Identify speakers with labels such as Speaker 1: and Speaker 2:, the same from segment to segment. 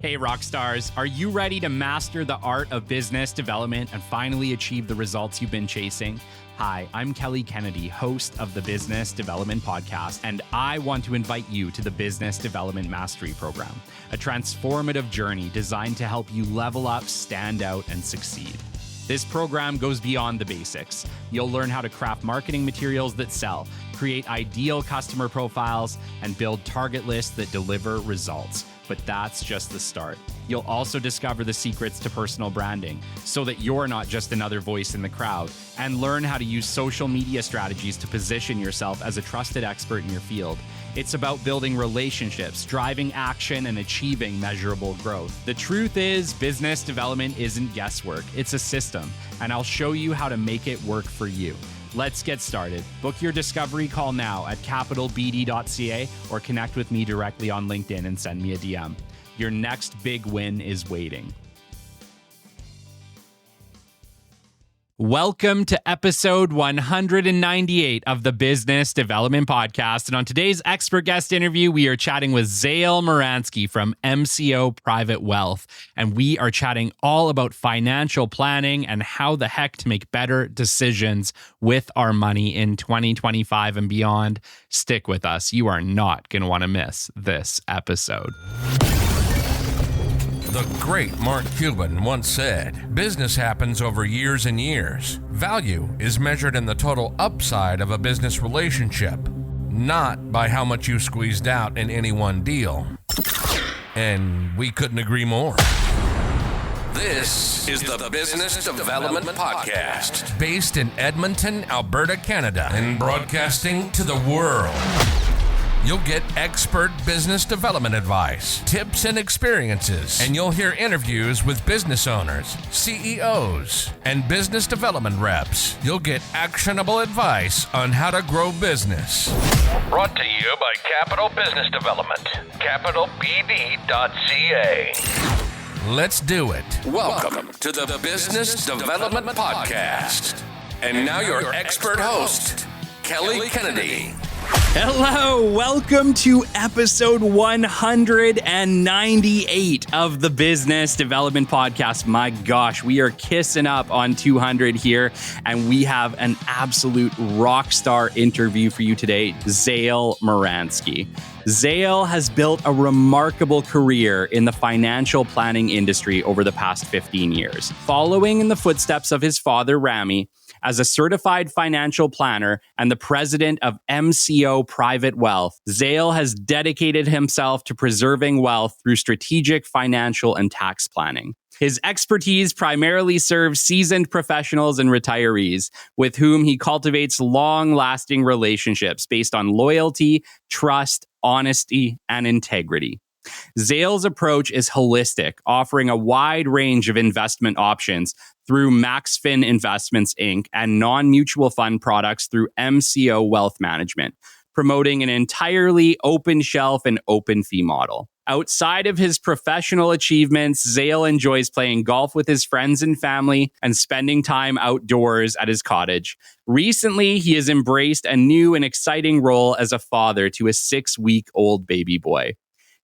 Speaker 1: Hey, rock stars, are you ready to master the art of business development and finally achieve the results you've been chasing? Hi, I'm Kelly Kennedy, host of the Business Development Podcast, and I want to invite you to the Business Development Mastery Program, a transformative journey designed to help you level up, stand out, and succeed. This program goes beyond the basics. You'll learn how to craft marketing materials that sell, create ideal customer profiles, and build target lists that deliver results. But that's just the start. You'll also discover the secrets to personal branding so that you're not just another voice in the crowd, and learn how to use social media strategies to position yourself as a trusted expert in your field. It's about building relationships, driving action, and achieving measurable growth. The truth is, business development isn't guesswork, it's a system, and I'll show you how to make it work for you. Let's get started. Book your discovery call now at capitalbd.ca or connect with me directly on LinkedIn and send me a DM. Your next big win is waiting. Welcome to episode 198 of the Business Development Podcast. And on today's expert guest interview, we are chatting with Zael Miransky from MCO Private Wealth. And we are chatting all about financial planning and how the heck to make better decisions with our money in 2025 and beyond. Stick with us. You are not going to want to miss this episode.
Speaker 2: The great Mark Cuban once said, "Business happens over years and years. Value is measured in the total upside of a business relationship, not by how much you squeezed out in any one deal." And we couldn't agree more. This is the Business Development Podcast, based in Edmonton, Alberta, Canada, and broadcasting to the world. You'll get expert business development advice, tips and experiences, and you'll hear interviews with business owners, CEOs, and business development reps. You'll get actionable advice on how to grow business. Brought to you by Capital Business Development, capitalbd.ca. Let's do it. Welcome to the Business Development Podcast. And now your expert host, Kelly Kennedy.
Speaker 1: Hello, welcome to episode 198 of the Business Development Podcast. My gosh, we are kissing up on 200 here, and we have an absolute rock star interview for you today, Zael Miransky. Zael has built a remarkable career in the financial planning industry over the past 15 years. Following in the footsteps of his father, Rami, as a certified financial planner and the president of MCO Private Wealth, Zael has dedicated himself to preserving wealth through strategic financial and tax planning. His expertise primarily serves seasoned professionals and retirees with whom he cultivates long-lasting relationships based on loyalty, trust, honesty, and integrity. Zael's approach is holistic, offering a wide range of investment options through MaxFin Investments, Inc. and non-mutual fund products through MCO Wealth Management, promoting an entirely open shelf and open fee model. Outside of his professional achievements, Zael enjoys playing golf with his friends and family and spending time outdoors at his cottage. Recently, he has embraced a new and exciting role as a father to a 6-week-old baby boy.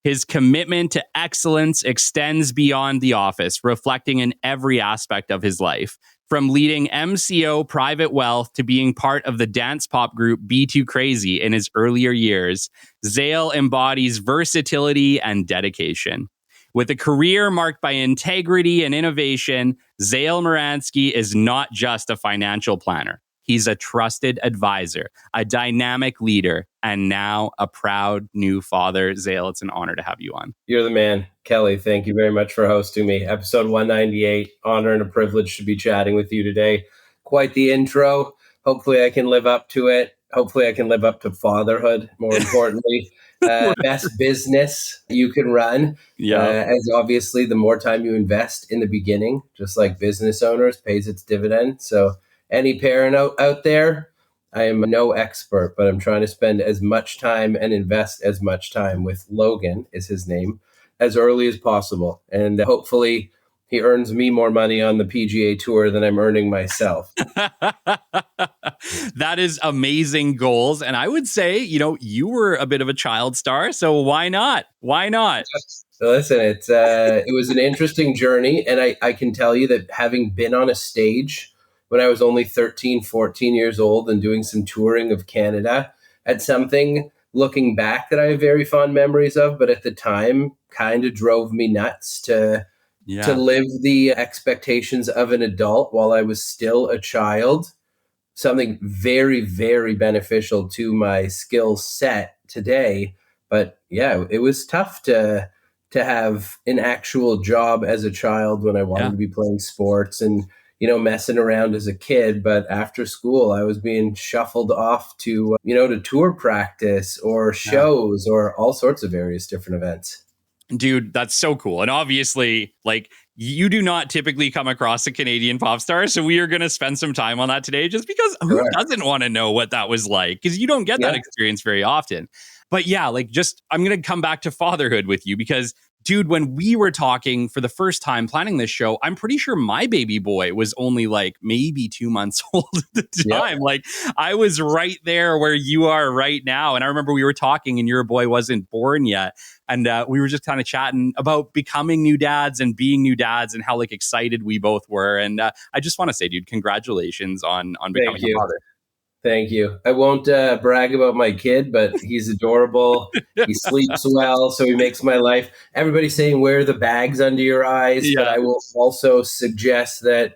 Speaker 1: His commitment to excellence extends beyond the office, reflecting in every aspect of his life. From leading MCO Private Wealth to being part of the dance pop group B2 Crazy in his earlier years, Zael embodies versatility and dedication. With a career marked by integrity and innovation, Zael Miransky is not just a financial planner. He's a trusted advisor, a dynamic leader, and now a proud new father. Zael, it's an honor to have you on.
Speaker 3: You're the man. Kelly, thank you very much for hosting me. Episode 198, honor and a privilege to be chatting with you today. Quite the intro. Hopefully I can live up to it. Hopefully I can live up to fatherhood, more importantly. Best business you can run. As obviously the more time you invest in the beginning, just like business owners, pays its dividend. So any parent out there, I am no expert, but I'm trying to spend as much time and invest as much time with Logan, is his name, as early as possible. And hopefully he earns me more money on the PGA Tour than I'm earning myself.
Speaker 1: That is amazing goals. And I would say, you were a bit of a child star. So why not? Why not?
Speaker 3: So listen, it was an interesting journey. And I can tell you that having been on a stage when I was only 13, 14 years old and doing some touring of Canada, at something looking back that I have very fond memories of, but at the time kind of drove me nuts to live the expectations of an adult while I was still a child. Something very, very beneficial to my skill set today. But yeah, it was tough to have an actual job as a child when I wanted to be playing sports and messing around as a kid. But after school, I was being shuffled off to to tour practice or shows or all sorts of various different events.
Speaker 1: Dude, that's so cool. And obviously, like, you do not typically come across a Canadian pop star. So we are going to spend some time on that today, just because who doesn't want to know what that was like? Because you don't get that experience very often. But yeah, I'm going to come back to fatherhood with you because, dude, when we were talking for the first time planning this show, I'm pretty sure my baby boy was only like maybe 2 months old at the time. Yep. Like, I was right there where you are right now. And I remember we were talking and your boy wasn't born yet. And we were just kind of chatting about becoming new dads and being new dads and how excited we both were. And I just want to say, dude, congratulations on becoming a father.
Speaker 3: Thank you. I won't brag about my kid, but he's adorable. He sleeps well, so he makes my life. Everybody's saying wear the bags under your eyes, but I will also suggest that,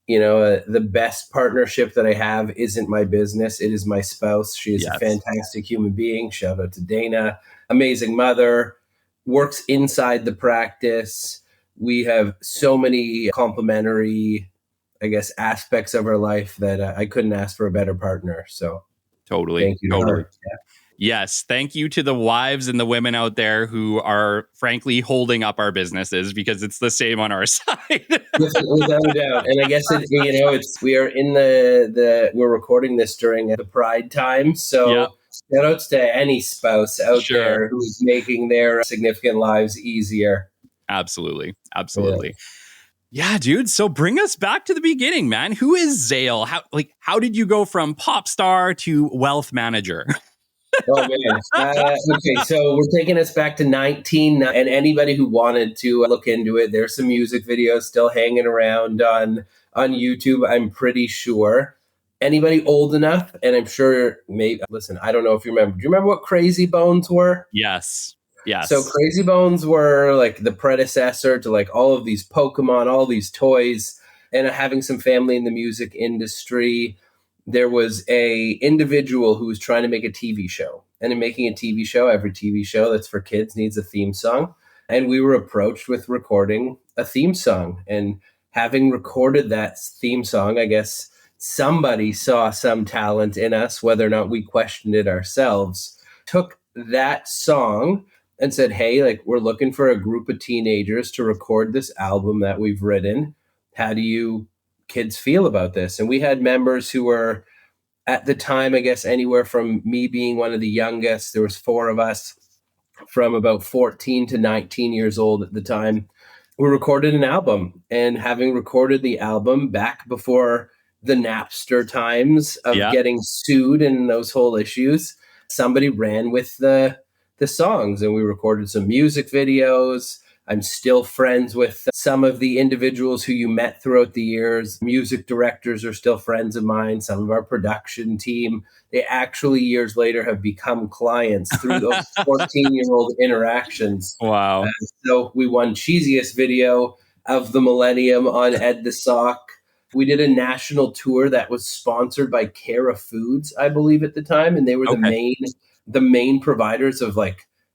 Speaker 3: the best partnership that I have isn't my business. It is my spouse. She is a fantastic human being. Shout out to Dana. Amazing mother. Works inside the practice. We have so many complementary aspects of our life that I couldn't ask for a better partner. So
Speaker 1: totally.
Speaker 3: Thank you.
Speaker 1: Totally. Yes. Thank you to the wives and the women out there who are frankly holding up our businesses, because it's the same on our side.
Speaker 3: Without a doubt. And I guess we are in we're recording this during the Pride time. So shout outs to any spouse out there who's making their significant lives easier.
Speaker 1: Absolutely. Absolutely. Yeah, dude. So bring us back to the beginning, man. Who is Zael? How did you go from pop star to wealth manager?
Speaker 3: Oh, man. Okay, so we're taking us back to 19, and anybody who wanted to look into it, there's some music videos still hanging around on YouTube, I'm pretty sure. Anybody old enough, and I'm sure, listen, I don't know if you remember. Do you remember what Crazy Bones were?
Speaker 1: Yes. Yes.
Speaker 3: So Crazy Bones were like the predecessor to like all of these Pokemon, all these toys, and having some family in the music industry. There was a individual who was trying to make a TV show. And in making a TV show, every TV show that's for kids needs a theme song. And we were approached with recording a theme song. And having recorded that theme song, I guess somebody saw some talent in us, whether or not we questioned it ourselves, took that song and said, hey, we're looking for a group of teenagers to record this album that we've written. How do you kids feel about this? And we had members who were at the time, I guess, anywhere from me being one of the youngest. There was 4 of us from about 14 to 19 years old at the time. We recorded an album, and having recorded the album back before the Napster times of getting sued and those whole issues, somebody ran with the songs, and we recorded some music videos. I'm still friends with some of the individuals who you met throughout the years. Music directors are still friends of mine. Some of our production team, they actually years later have become clients through those 14-year-old interactions.
Speaker 1: Wow.
Speaker 3: So we won Cheesiest Video of the Millennium on Ed the Sock. We did a national tour that was sponsored by Cara Foods, I believe, at the time. And they were the main providers of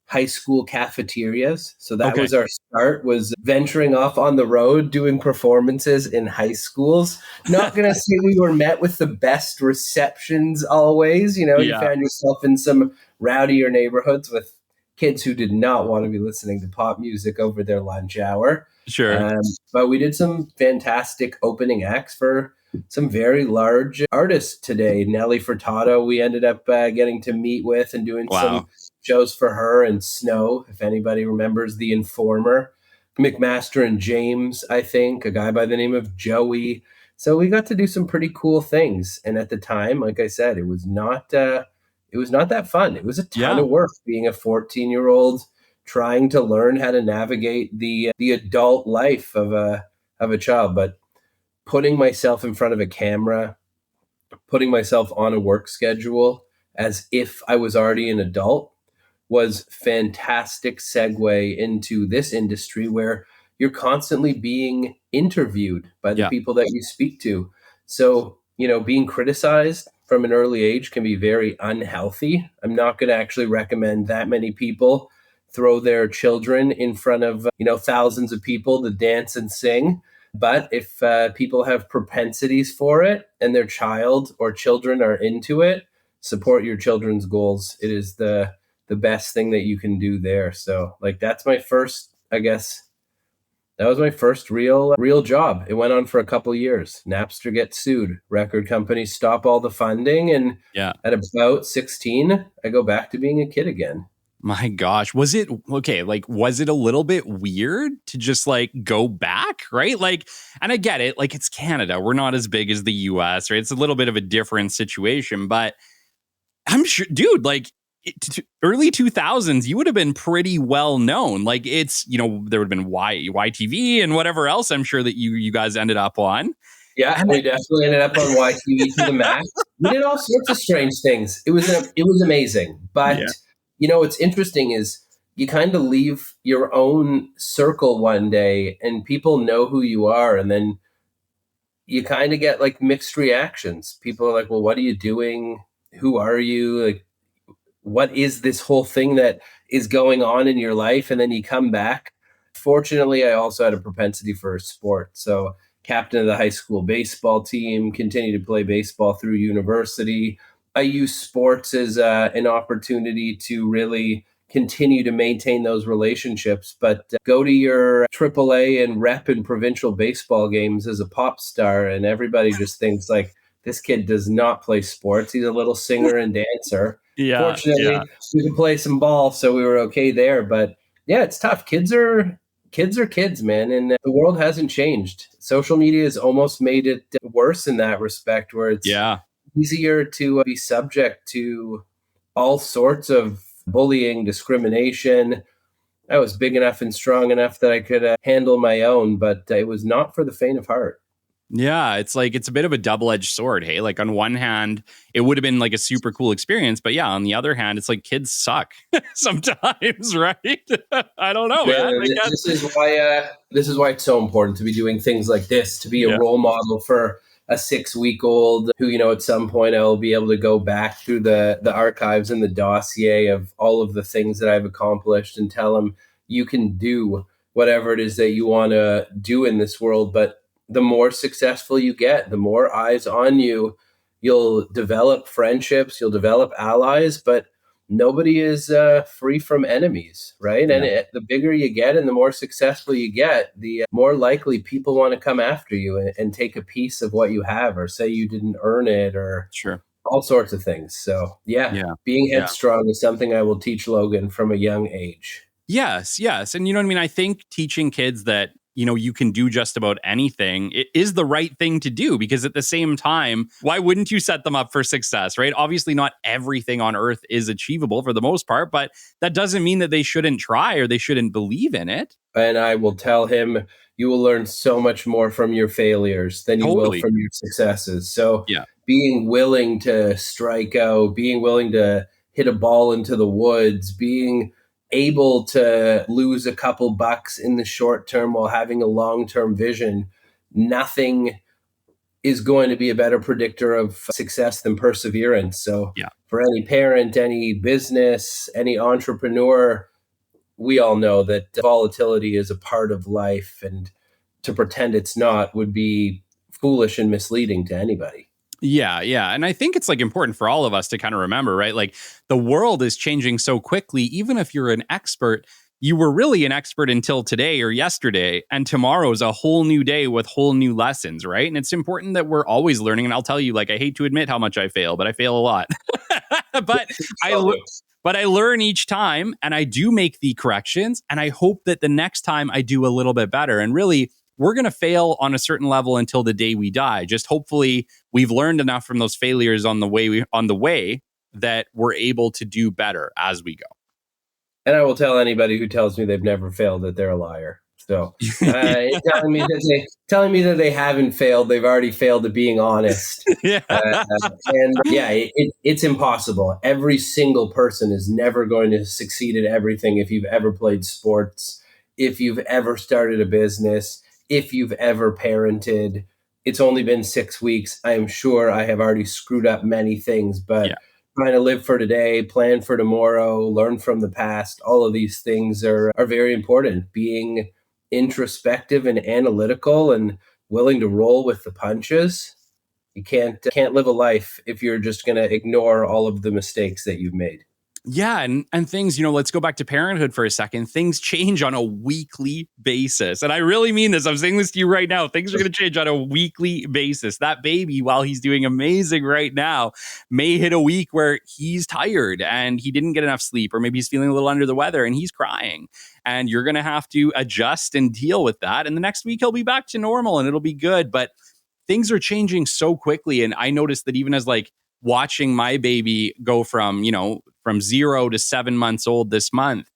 Speaker 3: high school cafeterias. So that was our start, was venturing off on the road, doing performances in high schools. Not going to say we were met with the best receptions always. You found yourself in some rowdier neighborhoods with kids who did not want to be listening to pop music over their lunch hour.
Speaker 1: Sure.
Speaker 3: But we did some fantastic opening acts for some very large artists today. Nelly Furtado, we ended up getting to meet with and doing some shows for her, and Snow, if anybody remembers The Informer. McMaster and James, I think, a guy by the name of Joey. So we got to do some pretty cool things. And at the time, like I said, it was not that fun. It was a ton
Speaker 1: Yeah.
Speaker 3: of work being a 14-year-old trying to learn how to navigate the adult life of a child. But putting myself in front of a camera, putting myself on a work schedule as if I was already an adult was fantastic segue into this industry where you're constantly being interviewed by the
Speaker 1: Yeah.
Speaker 3: people that you speak to. So, being criticized from an early age can be very unhealthy. I'm not going to actually recommend that many people throw their children in front of, thousands of people to dance and sing. But if people have propensities for it and their child or children are into it, support your children's goals. It is the best thing that you can do there. So like that's my first, I guess that was my first real job. It went on for a couple years. Napster gets sued. Record companies stop all the funding, and
Speaker 1: Yeah.
Speaker 3: at about 16, I go back to being a kid again.
Speaker 1: My gosh. Was it okay? Like, was it a little bit weird to just like go back? Right. Like, and I get it. Like, it's Canada. We're not as big as the US, right? It's a little bit of a different situation, but I'm sure, dude, like early 2000s, you would have been pretty well known. Like it's, there would have been YTV and whatever else I'm sure that you guys ended up on.
Speaker 3: Yeah,
Speaker 1: And
Speaker 3: we definitely ended up on YTV to the max. We did all sorts of strange things. It was amazing. But
Speaker 1: yeah,
Speaker 3: what's interesting is you kind of leave your own circle one day and people know who you are, and then you kind of get like mixed reactions. People are like, "Well, what are you doing? Who are you? Like, what is this whole thing that is going on in your life?" And then you come back. Fortunately, I also had a propensity for sport. So, captain of the high school baseball team, continued to play baseball through university. I use sports as an opportunity to really continue to maintain those relationships. But go to your AAA and rep and provincial baseball games as a pop star, and everybody just thinks like, this kid does not play sports. He's a little singer and dancer.
Speaker 1: yeah,
Speaker 3: Fortunately,
Speaker 1: yeah,
Speaker 3: we could play some ball, so we were okay there. But yeah, it's tough. Kids are kids, man, and the world hasn't changed. Social media has almost made it worse in that respect, where it's
Speaker 1: yeah.
Speaker 3: easier to be subject to all sorts of bullying, discrimination. I was big enough and strong enough that I could handle my own, but it was not for the faint of heart.
Speaker 1: Yeah, it's like it's a bit of a double-edged sword. Hey, like on one hand, it would have been like a super cool experience, but yeah, on the other hand, it's like kids suck sometimes, right? I don't know, man.
Speaker 3: And this is why it's so important to be doing things like this, to be a
Speaker 1: Yeah.
Speaker 3: role model for a 6-week-old who, at some point I'll be able to go back through the archives and the dossier of all of the things that I've accomplished and tell them you can do whatever it is that you want to do in this world. But the more successful you get, the more eyes on you, you'll develop friendships, you'll develop allies, but nobody is free from enemies, right?
Speaker 1: Yeah.
Speaker 3: And the bigger you get and the more successful you get, the more likely people want to come after you and take a piece of what you have, or say you didn't earn it, or
Speaker 1: Sure.
Speaker 3: all sorts of things. So yeah,
Speaker 1: Yeah.
Speaker 3: being
Speaker 1: Yeah.
Speaker 3: headstrong is something I will teach Logan from a young age.
Speaker 1: Yes, yes. And you know what I mean? I think teaching kids that, you can do just about anything, it is the right thing to do, because at the same time, why wouldn't you set them up for success, right? Obviously, not everything on earth is achievable for the most part, but that doesn't mean that they shouldn't try or they shouldn't believe in it.
Speaker 3: And I will tell him, you will learn so much more from your failures than you will
Speaker 1: Totally.
Speaker 3: from your successes. So
Speaker 1: Yeah.
Speaker 3: being willing to strike out, being willing to hit a ball into the woods, being able to lose a couple bucks in the short term while having a long-term vision, nothing is going to be a better predictor of success than perseverance. So
Speaker 1: Yeah.
Speaker 3: for any parent, any business, any entrepreneur, we all know that volatility is a part of life, and to pretend it's not would be foolish and misleading to anybody.
Speaker 1: Yeah, yeah. And I think it's like important for all of us to kind of remember, right? Like the world is changing so quickly. Even if you're an expert, you were really an expert until today or yesterday. And tomorrow's a whole new day with whole new lessons, right? And it's important that we're always learning. And I'll tell you, like, I hate to admit how much I fail, but I fail a lot. but I le- but I learn each time, and I do make the corrections. And I hope that the next time I do a little bit better. And really, we're going to fail on a certain level until the day we die. Just hopefully we've learned enough from those failures on the way that we're able to do better as we go.
Speaker 3: And I will tell anybody who tells me they've never failed that they're a liar. So telling me that they haven't failed, they've already failed at being honest.
Speaker 1: Yeah.
Speaker 3: And yeah, it's impossible. Every single person is never going to succeed at everything. If you've ever played sports, if you've ever started a business, if you've ever parented, it's only been 6 weeks. I am sure I have already screwed up many things, but trying to live for today, plan for tomorrow, learn from the past, all of these things are very important. Being introspective and analytical and willing to roll with the punches. You can't live a life if you're just going to ignore all of the mistakes that you've made.
Speaker 1: Yeah. And things, let's go back to parenthood for a second. Things change on a weekly basis. And I really mean this. I'm saying this to you right now. Things are going to change on a weekly basis. That baby, while he's doing amazing right now, may hit a week where he's tired and he didn't get enough sleep, or maybe he's feeling a little under the weather and he's crying. And you're going to have to adjust and deal with that. And the next week he'll be back to normal and it'll be good. But things are changing so quickly. And I noticed that even as watching my baby go from 0 to 7 months old this month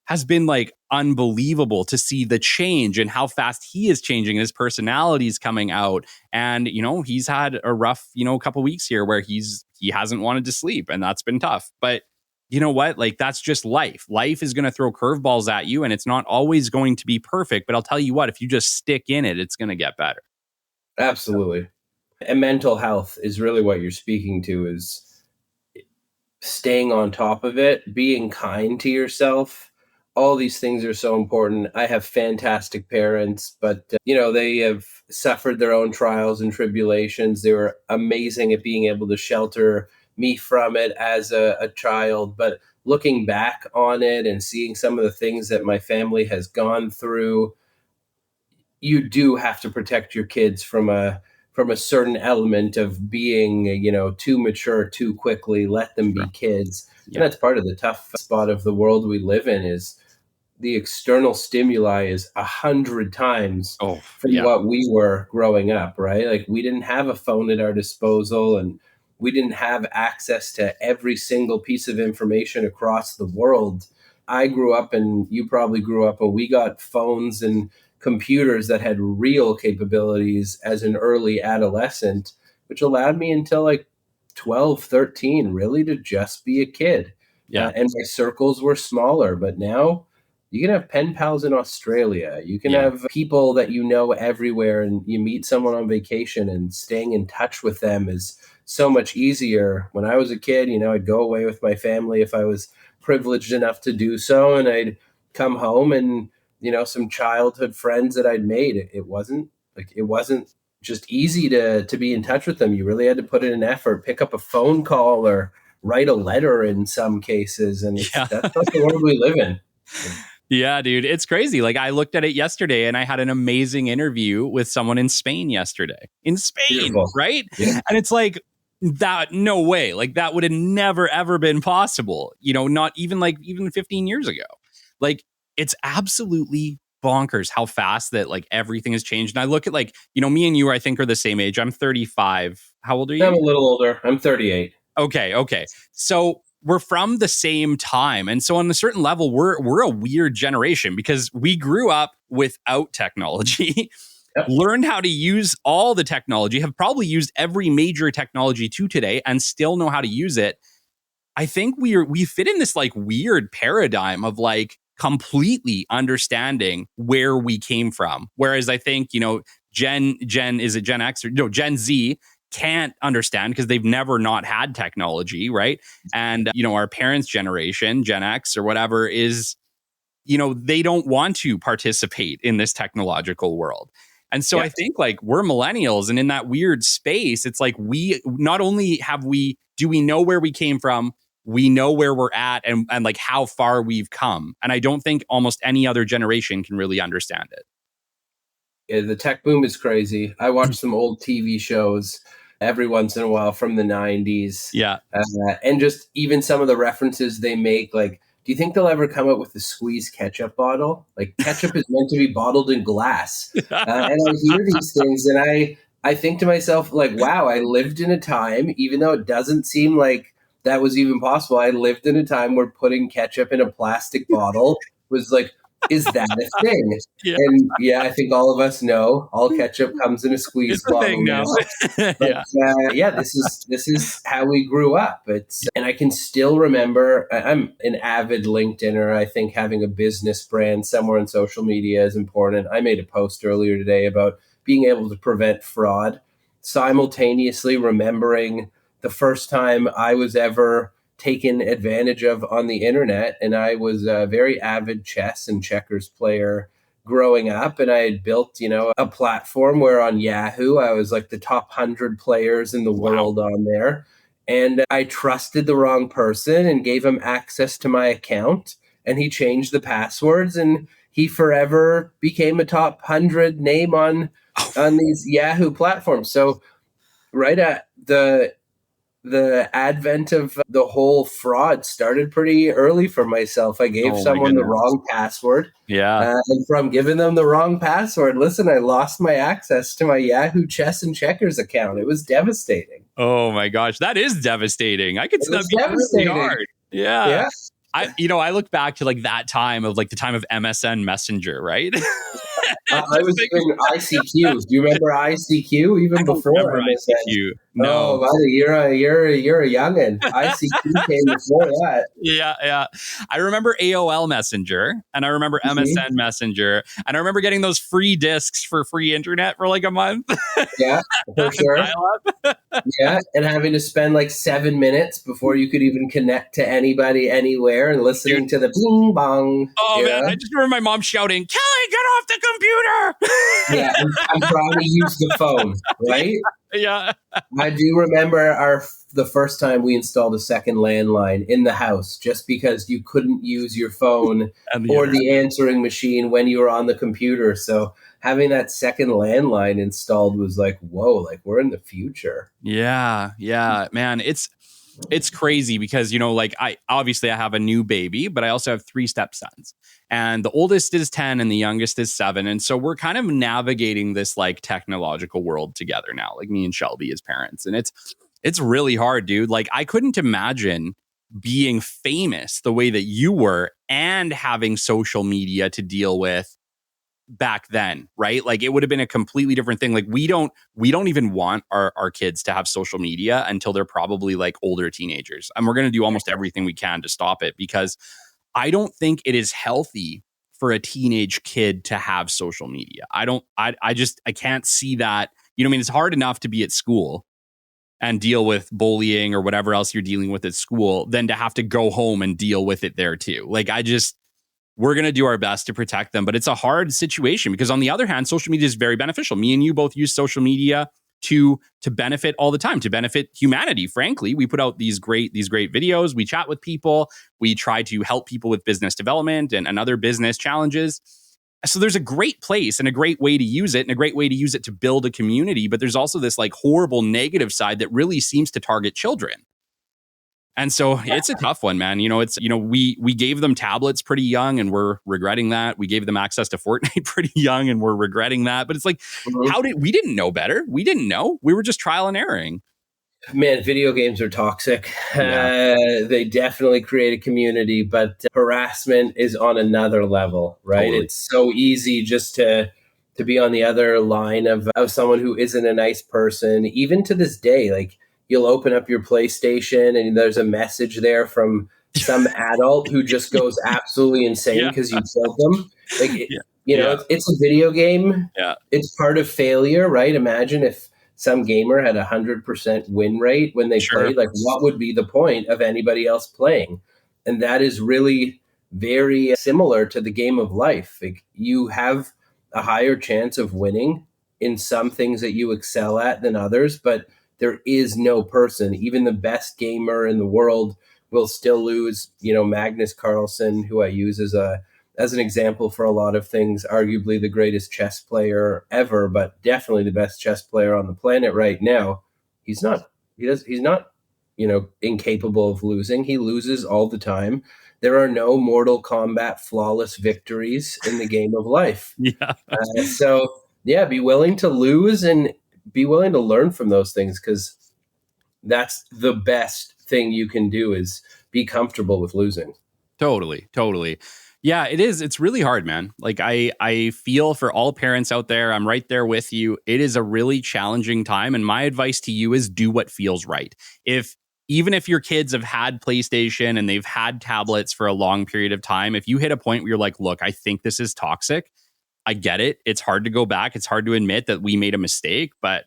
Speaker 1: has been unbelievable to see the change and how fast he is changing. His personality is coming out. And, he's had a rough, couple weeks here where he hasn't wanted to sleep, and that's been tough. But you know what? That's just life. Life is going to throw curveballs at you, and it's not always going to be perfect. But I'll tell you what, if you just stick in it, it's going to get better.
Speaker 3: Absolutely. And mental health is really what you're speaking to, is staying on top of it, being kind to yourself. All these things are so important. I have fantastic parents, but they have suffered their own trials and tribulations. They were amazing at being able to shelter me from it as a child. But looking back on it and seeing some of the things that my family has gone through, you do have to protect your kids from a certain element of being, too mature too quickly. Let them be kids. Yeah. And that's part of the tough spot of the world we live in, is the external stimuli is 100 times from what we were growing up, right? We didn't have a phone at our disposal, and we didn't have access to every single piece of information across the world. I grew up, and you probably grew up, and we got phones and computers that had real capabilities as an early adolescent, which allowed me until 12, 13, really to just be a kid. Yeah. And my circles were smaller, but now you can have pen pals in Australia. You can have people that everywhere, and you meet someone on vacation, and staying in touch with them is so much easier. When I was a kid, I'd go away with my family if I was privileged enough to do so, and I'd come home and some childhood friends that I'd made. It wasn't just easy to be in touch with them. You really had to put in an effort, pick up a phone call or write a letter in some cases. And that's not the world we live in.
Speaker 1: Yeah, dude, it's crazy. I looked at it yesterday, and I had an amazing interview with someone in Spain yesterday. In Spain, beautiful. Right? Yeah. And it's that, no way. That would have never, ever been possible. Not even even 15 years ago. It's absolutely bonkers how fast that everything has changed. And I look at me and you, I think, are the same age. I'm 35. How old are you?
Speaker 3: I'm a little older. I'm 38.
Speaker 1: Okay. So we're from the same time. And so on a certain level, we're a weird generation, because we grew up without technology, learned how to use all the technology, have probably used every major technology to today, and still know how to use it. I think we fit in this weird paradigm of completely understanding where we came from. Whereas I think, Gen is it Gen X or no, Gen Z can't understand because they've never not had technology, right? And, our parents' generation, Gen X or whatever, is, they don't want to participate in this technological world. And so I think we're millennials, and in that weird space, it's we not only do we know where we came from, we know where we're at and how far we've come. And I don't think almost any other generation can really understand it.
Speaker 3: Yeah, the tech boom is crazy. I watch some old TV shows every once in a while from the 90s.
Speaker 1: Yeah.
Speaker 3: And just even some of the references they make, do you think they'll ever come out with a squeeze ketchup bottle? Like ketchup is meant to be bottled in glass. And I hear these things and I think to myself, like, wow, I lived in a time, even though it doesn't seem like that was even possible. I lived in a time where putting ketchup in a plastic bottle was like, is that a thing?
Speaker 1: Yeah.
Speaker 3: And yeah, I think all of us know all ketchup comes in a squeeze
Speaker 1: It's a
Speaker 3: bottle
Speaker 1: thing now.
Speaker 3: But this is how we grew up. And I can still remember. I'm an avid LinkedIner. I think having a business brand somewhere in social media is important. I made a post earlier today about being able to prevent fraud, simultaneously remembering the first time I was ever taken advantage of on the internet. And I was a very avid chess and checkers player growing up. And I had built, a platform where on Yahoo, I was like the top 100 players in the world on there. And I trusted the wrong person and gave him access to my account. And he changed the passwords and he forever became a top 100 name on these Yahoo platforms. So right at the advent of the whole fraud started pretty early for myself. I gave someone the wrong password.
Speaker 1: Yeah.
Speaker 3: And from giving them the wrong password, listen, I lost my access to my Yahoo chess and checkers account. It was devastating.
Speaker 1: Oh my gosh, that is devastating. I could see that being really hard. Yeah. I look back to like that time of like the time of MSN Messenger, right?
Speaker 3: I was doing ICQ. Do you remember ICQ even before
Speaker 1: ICQ? No.
Speaker 3: Oh, buddy, you're a youngin. ICQ came before that.
Speaker 1: Yeah. I remember AOL Messenger and I remember MSN Messenger and I remember getting those free discs for free internet for like a month.
Speaker 3: Yeah, for sure. Yeah, and having to spend like 7 minutes before you could even connect to anybody anywhere and listening to the bing bong.
Speaker 1: Oh man, I just remember my mom shouting, "Kelly, get off the computer!"
Speaker 3: Yeah, I'm trying to use the phone, right?
Speaker 1: Yeah.
Speaker 3: I do remember the first time we installed a second landline in the house, just because you couldn't use your phone or the answering machine when you were on the computer. So having that second landline installed was like, whoa, like we're in the future.
Speaker 1: Yeah, man. It's crazy because, like I have a new baby, but I also have 3 stepsons and the oldest is 10 and the youngest is 7. And so we're kind of navigating this like technological world together now, like me and Shelby as parents. And it's really hard, dude. Like I couldn't imagine being famous the way that you were and having social media to deal with back then, right? Like it would have been a completely different thing. Like we don't even want our kids to have social media until they're probably like older teenagers. And we're going to do almost everything we can to stop it because I don't think it is healthy for a teenage kid to have social media. I can't see that. It's hard enough to be at school and deal with bullying or whatever else you're dealing with at school than to have to go home and deal with it there too. Like we're going to do our best to protect them, but it's a hard situation because on the other hand, social media is very beneficial. Me and you both use social media to benefit all the time, to benefit humanity. Frankly, we put out these great videos. We chat with people. We try to help people with business development and other business challenges. So there's a great place and a great way to use it and a great way to use it to build a community. But there's also this like horrible negative side that really seems to target children. And so it's a tough one, man. We gave them tablets pretty young and we're regretting that. We gave them access to Fortnite pretty young and we're regretting that. But it's like, we didn't know better. We didn't know. We were just trial and erroring.
Speaker 3: Man, video games are toxic. They definitely create a community, but harassment is on another level, right? Totally. It's so easy just to be on the other line of someone who isn't a nice person. Even to this day, like, you'll open up your PlayStation and there's a message there from some adult who just goes absolutely insane because you killed them. Like, it's a video game. Yeah. It's part of failure, right? Imagine if some gamer had 100% win rate when they played. Like, what would be the point of anybody else playing? And that is really very similar to the game of life. Like, you have a higher chance of winning in some things that you excel at than others, but there is no person, even the best gamer in the world, will still lose. Magnus Carlsen, who I use as an example for a lot of things, arguably the greatest chess player ever, but definitely the best chess player on the planet right now. He's not, incapable of losing. He loses all the time. There are no Mortal Kombat flawless victories in the game of life.
Speaker 1: Yeah.
Speaker 3: So yeah, be willing to lose and be willing to learn from those things, because that's the best thing you can do, is be comfortable with losing.
Speaker 1: Totally. Yeah, it is. It's really hard, man. Like I feel for all parents out there. I'm right there with you. It is a really challenging time. And my advice to you is do what feels right. Even if your kids have had PlayStation and they've had tablets for a long period of time, if you hit a point where you're like, look, I think this is toxic, I get it. It's hard to go back. It's hard to admit that we made a mistake, but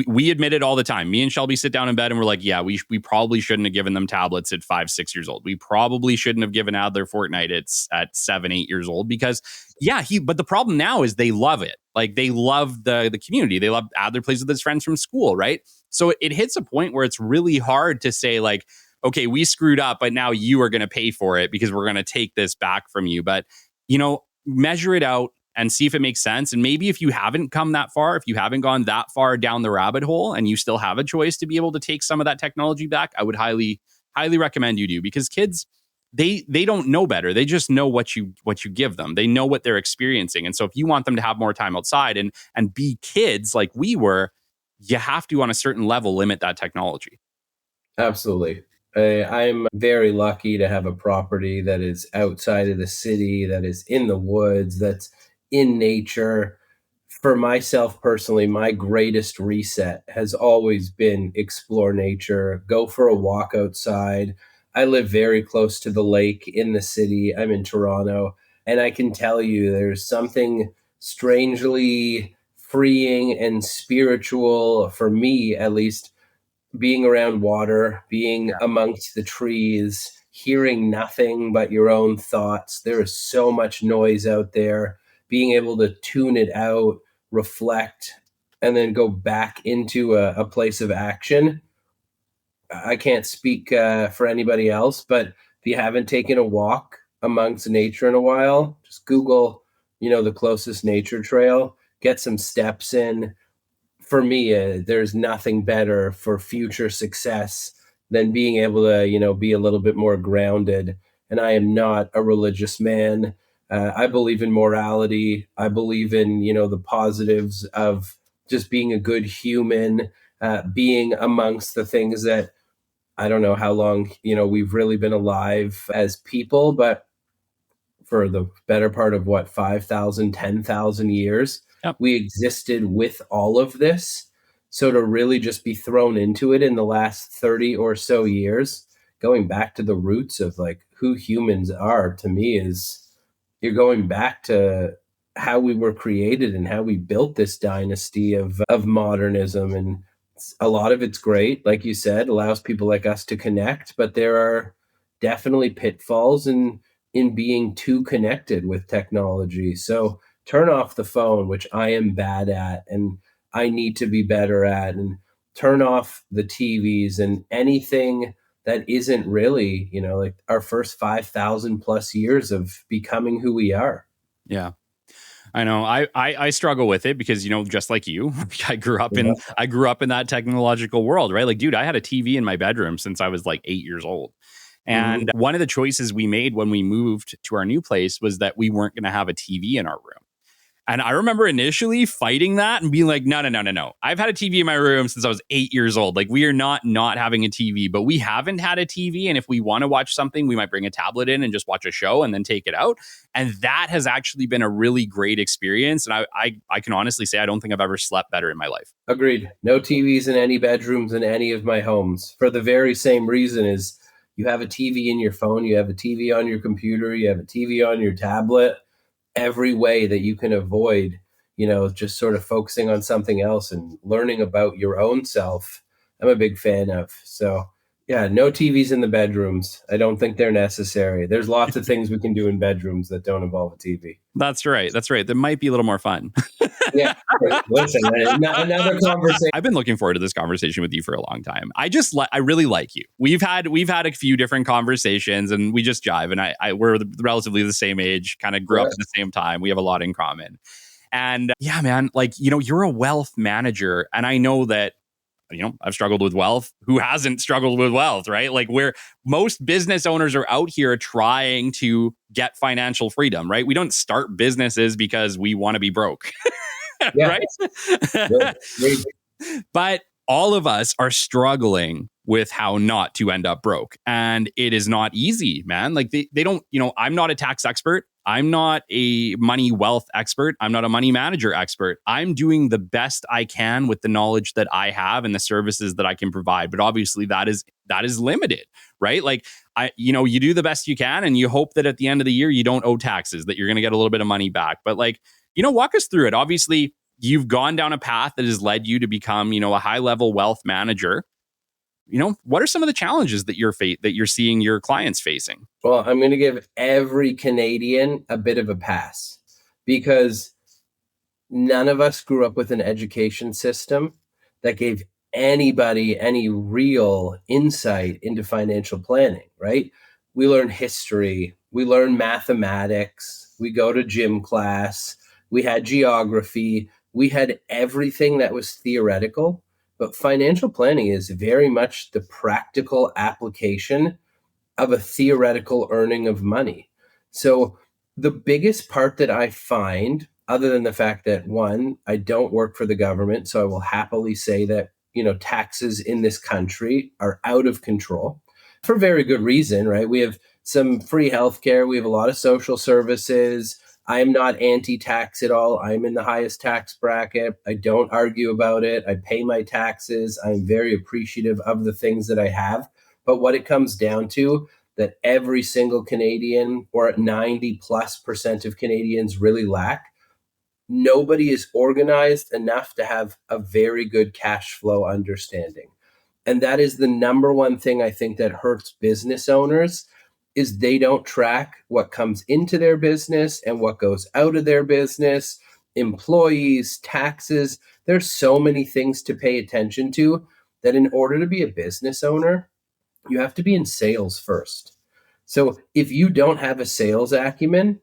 Speaker 1: we admit it all the time. Me and Shelby sit down in bed and we're like, yeah, we probably shouldn't have given them tablets at 5, 6 years old. We probably shouldn't have given Adler Fortnite at 7, 8 years old, because but the problem now is they love it. Like they love the community. They love Adler plays with his friends from school, right? So it hits a point where it's really hard to say like, okay, we screwed up, but now you are going to pay for it because we're going to take this back from you. But, measure it out and see if it makes sense. And maybe if you haven't come that far, if you haven't gone that far down the rabbit hole and you still have a choice to be able to take some of that technology back, I would highly, highly recommend you do, because kids, they don't know better. They just know what you give them. They know what they're experiencing. And so if you want them to have more time outside and be kids like we were, you have to, on a certain level, limit that technology.
Speaker 3: Absolutely. I'm very lucky to have a property that is outside of the city, that is in the woods, that's in nature. For myself personally, my greatest reset has always been explore nature, go for a walk outside. I live very close to the lake in the city. I'm in Toronto, and I can tell you there's something strangely freeing and spiritual, for me at least, being around water, being amongst the trees, hearing nothing but your own thoughts. There is so much noise out there. Being able to tune it out, reflect, and then go back into a place of action. I can't speak for anybody else, but if you haven't taken a walk amongst nature in a while, just Google, the closest nature trail, get some steps in. For me, there's nothing better for future success than being able to, be a little bit more grounded. And I am not a religious man. I believe in morality. I believe in, the positives of just being a good human, being amongst the things that I don't know how long, we've really been alive as people, but for the better part of 5,000, 10,000 years,
Speaker 1: Yep.
Speaker 3: we existed with all of this. So to really just be thrown into it in the last 30 or so years, going back to the roots of like who humans are, to me, is you're going back to how we were created and how we built this dynasty of modernism. And a lot of it's great, like you said, allows people like us to connect, but there are definitely pitfalls in being too connected with technology. So turn off the phone, which I am bad at and I need to be better at, and turn off the TVs and anything that isn't really, like our first 5,000 plus years of becoming who we are.
Speaker 1: Yeah. I know. I struggle with it because, just like you, I grew up in that technological world, right? Like, dude, I had a TV in my bedroom since I was like 8 years old. And one of the choices we made when we moved to our new place was that we weren't going to have a TV in our room. And I remember initially fighting that and being like, no. I've had a TV in my room since I was 8 years old. Like, we are not having a TV, but we haven't had a TV. And if we want to watch something, we might bring a tablet in and just watch a show and then take it out. And that has actually been a really great experience. And I can honestly say, I don't think I've ever slept better in my life.
Speaker 3: Agreed. No TVs in any bedrooms in any of my homes, for the very same reason is you have a TV in your phone, you have a TV on your computer, you have a TV on your tablet. Every way that you can avoid, just sort of focusing on something else and learning about your own self, I'm a big fan of. So yeah, no TVs in the bedrooms. I don't think they're necessary. There's lots of things we can do in bedrooms that don't involve a TV.
Speaker 1: That's right. That might be a little more fun.
Speaker 3: Yeah. Listen, another conversation.
Speaker 1: I've been looking forward to this conversation with you for a long time. I really like you. We've had a few different conversations and we just jive, and we're relatively the same age, kind of grew up at the same time. We have a lot in common. And yeah, man, like, you're a wealth manager, and I know that I've struggled with wealth. Who hasn't struggled with wealth, right? Like, where most business owners are out here trying to get financial freedom, right? We don't start businesses because we want to be broke,
Speaker 3: Yeah.
Speaker 1: right?
Speaker 3: Great.
Speaker 1: But all of us are struggling with how not to end up broke. And it is not easy, man. Like they don't, I'm not a tax expert. I'm not a money wealth expert. I'm not a money manager expert. I'm doing the best I can with the knowledge that I have and the services that I can provide. But obviously that is limited, right? Like you do the best you can and you hope that at the end of the year, you don't owe taxes, that you're going to get a little bit of money back. But like, walk us through it. Obviously, you've gone down a path that has led you to become, a high level wealth manager. What are some of the challenges that you're seeing your clients facing?
Speaker 3: Well, I'm going to give every Canadian a bit of a pass because none of us grew up with an education system that gave anybody any real insight into financial planning, right? We learn history, we learn mathematics, we go to gym class, we had geography, we had everything that was theoretical. But financial planning is very much the practical application of a theoretical earning of money. So the biggest part that I find, other than the fact that, one, I don't work for the government, so I will happily say that, taxes in this country are out of control for very good reason, right? We have some free healthcare. We have a lot of social services. I am not anti-tax at all. I'm in the highest tax bracket. I don't argue about it. I pay my taxes. I'm very appreciative of the things that I have. But what it comes down to, that every single Canadian, or 90+% of Canadians, really lack, nobody is organized enough to have a very good cash flow understanding. And that is the number one thing I think that hurts business owners, is they don't track what comes into their business and what goes out of their business, employees, taxes. There's so many things to pay attention to that in order to be a business owner, you have to be in sales first. So if you don't have a sales acumen,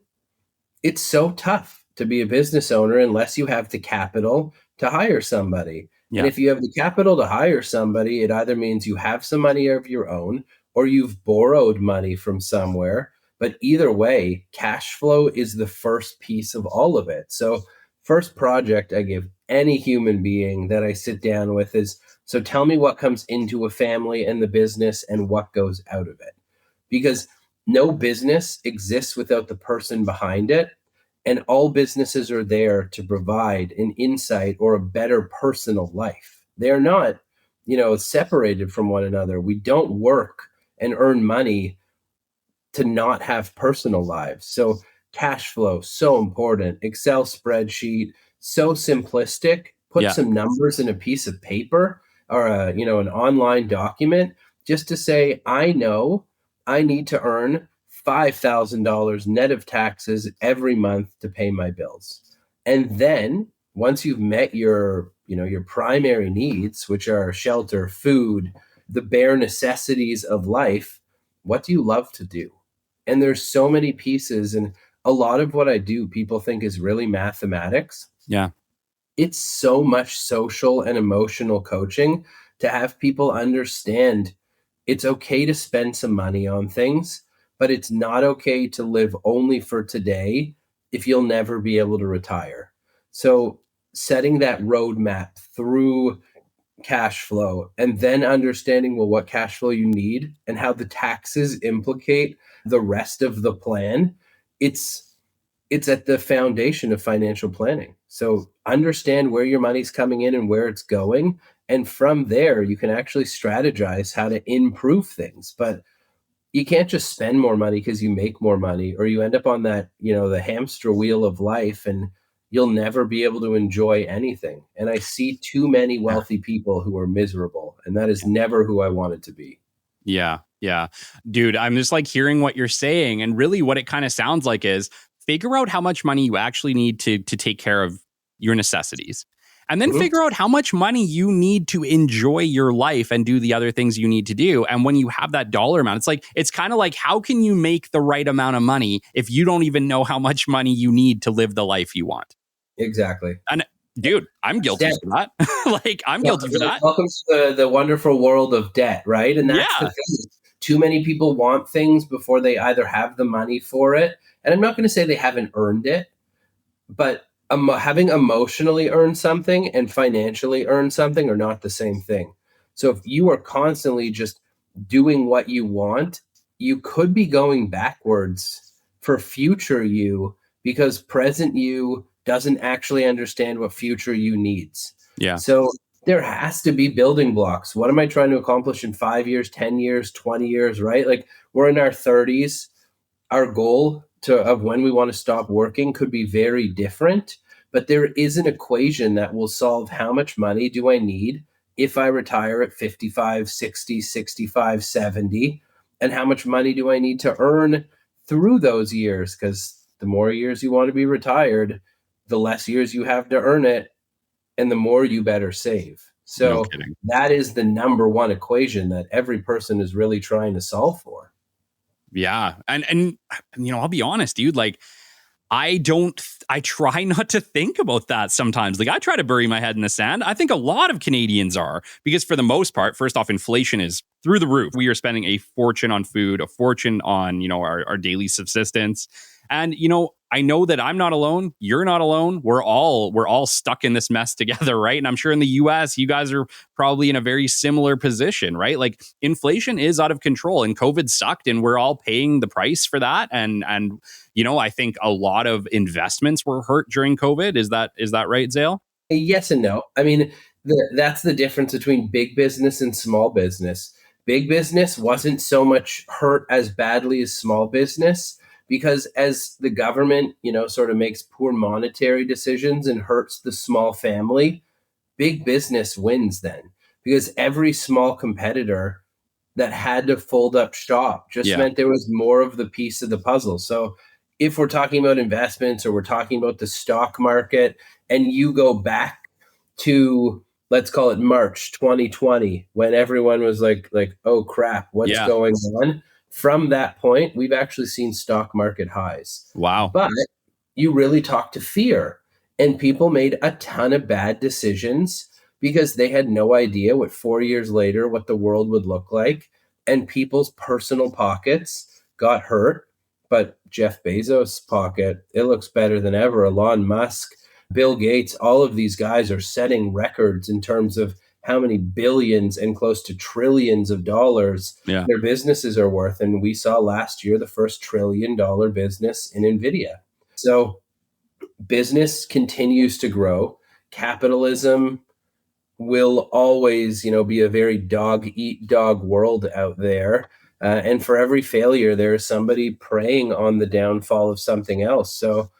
Speaker 3: it's so tough to be a business owner unless you have the capital to hire somebody. Yeah. And if you have the capital to hire somebody, it either means you have some money of your own or you've borrowed money from somewhere. But either way, cash flow is the first piece of all of it. So first project I give any human being that I sit down with is, so tell me what comes into a family and the business and what goes out of it. Because no business exists without the person behind it. And all businesses are there to provide an insight or a better personal life. They're not, separated from one another. We don't work and earn money to not have personal lives. So cash flow, so important. Excel spreadsheet, so simplistic. Put some numbers in a piece of paper or an online document just to say, I know I need to earn $5,000 net of taxes every month to pay my bills. And then once you've met your primary needs, which are shelter, food, the bare necessities of life, what do you love to do? And there's so many pieces. And a lot of what I do, people think is really mathematics.
Speaker 1: Yeah.
Speaker 3: It's so much social and emotional coaching to have people understand it's okay to spend some money on things, but it's not okay to live only for today if you'll never be able to retire. So setting that roadmap through cash flow and then understanding, well, what cash flow you need and how the taxes implicate the rest of the plan, it's at the foundation of financial planning. So understand where your money's coming in and where it's going. And from there, you can actually strategize how to improve things. But you can't just spend more money because you make more money, or you end up on that, the hamster wheel of life, and you'll never be able to enjoy anything. And I see too many wealthy people who are miserable, and that is never who I wanted to be.
Speaker 1: Yeah. Yeah. Dude, I'm just like hearing what you're saying. And really what it kind of sounds like is figure out how much money you actually need to take care of your necessities. And then figure out how much money you need to enjoy your life and do the other things you need to do. And when you have that dollar amount, it's kind of like, how can you make the right amount of money if you don't even know how much money you need to live the life you want?
Speaker 3: Exactly.
Speaker 1: And Dude, I'm guilty
Speaker 3: Debt.
Speaker 1: for that. Like, I'm guilty for that.
Speaker 3: Welcome to the wonderful world of debt, right? And that's the
Speaker 1: Yeah.
Speaker 3: thing. Too many people want things before they either have the money for it. And I'm not going to say they haven't earned it, but having emotionally earned something and financially earned something are not the same thing. So if you are constantly just doing what you want, you could be going backwards for future you because present you doesn't actually understand what future you needs.
Speaker 1: Yeah.
Speaker 3: So there has to be building blocks. What am I trying to accomplish in 5 years, 10 years, 20 years, right? Like we're in our 30s. Our goal of when we want to stop working could be very different, but there is an equation that will solve how much money do I need if I retire at 55, 60, 65, 70, and how much money do I need to earn through those years? Because the more years you want to be retired, the less years you have to earn it, and the more you better save.
Speaker 1: No
Speaker 3: So
Speaker 1: kidding.
Speaker 3: that is the number one equation that every person is really trying to solve for.
Speaker 1: Yeah. And I'll be honest, dude, like I try not to think about that sometimes. Like I try to bury my head in the sand. I think a lot of Canadians are because for the most part, first off, inflation is through the roof. We are spending a fortune on food, a fortune on, our daily subsistence. And, I know that I'm not alone. You're not alone. We're all stuck in this mess together, right? And I'm sure in the US, you guys are probably in a very similar position, right? Like inflation is out of control and COVID sucked and we're all paying the price for that. And I think a lot of investments were hurt during COVID. Is that right, Zael?
Speaker 3: Yes and no. I mean, that's the difference between big business and small business. Big business wasn't so much hurt as badly as small business because as the government, sort of makes poor monetary decisions and hurts the small family, big business wins then because every small competitor that had to fold up shop just
Speaker 1: Yeah.
Speaker 3: meant there was more of the piece of the puzzle. So if we're talking about investments or we're talking about the stock market and you go back to let's call it March 2020 when everyone was like oh crap, what's
Speaker 1: Yeah.
Speaker 3: going on? From that point, we've actually seen stock market highs.
Speaker 1: Wow.
Speaker 3: But you really talk to fear and people made a ton of bad decisions because they had no idea what 4 years later what the world would look like and people's personal pockets got hurt, but Jeff Bezos' pocket, it looks better than ever. Elon Musk, Bill Gates, all of these guys are setting records in terms of how many billions and close to trillions of dollars their businesses are worth. And we saw last year the first $1 trillion business in NVIDIA. So business continues to grow. Capitalism will always, be a very dog eat dog world out there. And for every failure, there is somebody preying on the downfall of something else. So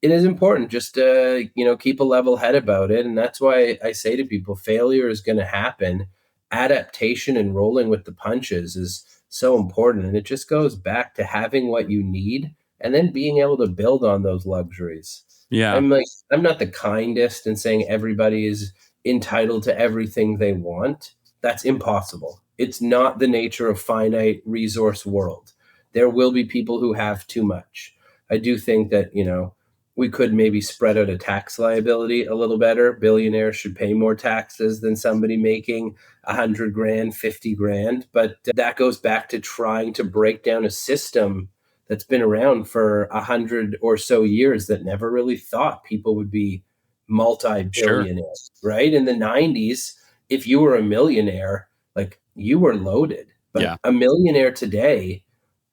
Speaker 3: it is important just to, keep a level head about it. And that's why I say to people, failure is going to happen. Adaptation and rolling with the punches is so important. And it just goes back to having what you need and then being able to build on those luxuries.
Speaker 1: Yeah.
Speaker 3: I'm not the kindest in saying everybody is entitled to everything they want. That's impossible. It's not the nature of finite resource world. There will be people who have too much. I do think that, we could maybe spread out a tax liability a little better. Billionaires should pay more taxes than somebody making 100 grand, 50 grand. But that goes back to trying to break down a system that's been around for 100 or so years that never really thought people would be multi-billionaires, right? In the 90s, if you were a millionaire, like you were loaded. But a millionaire today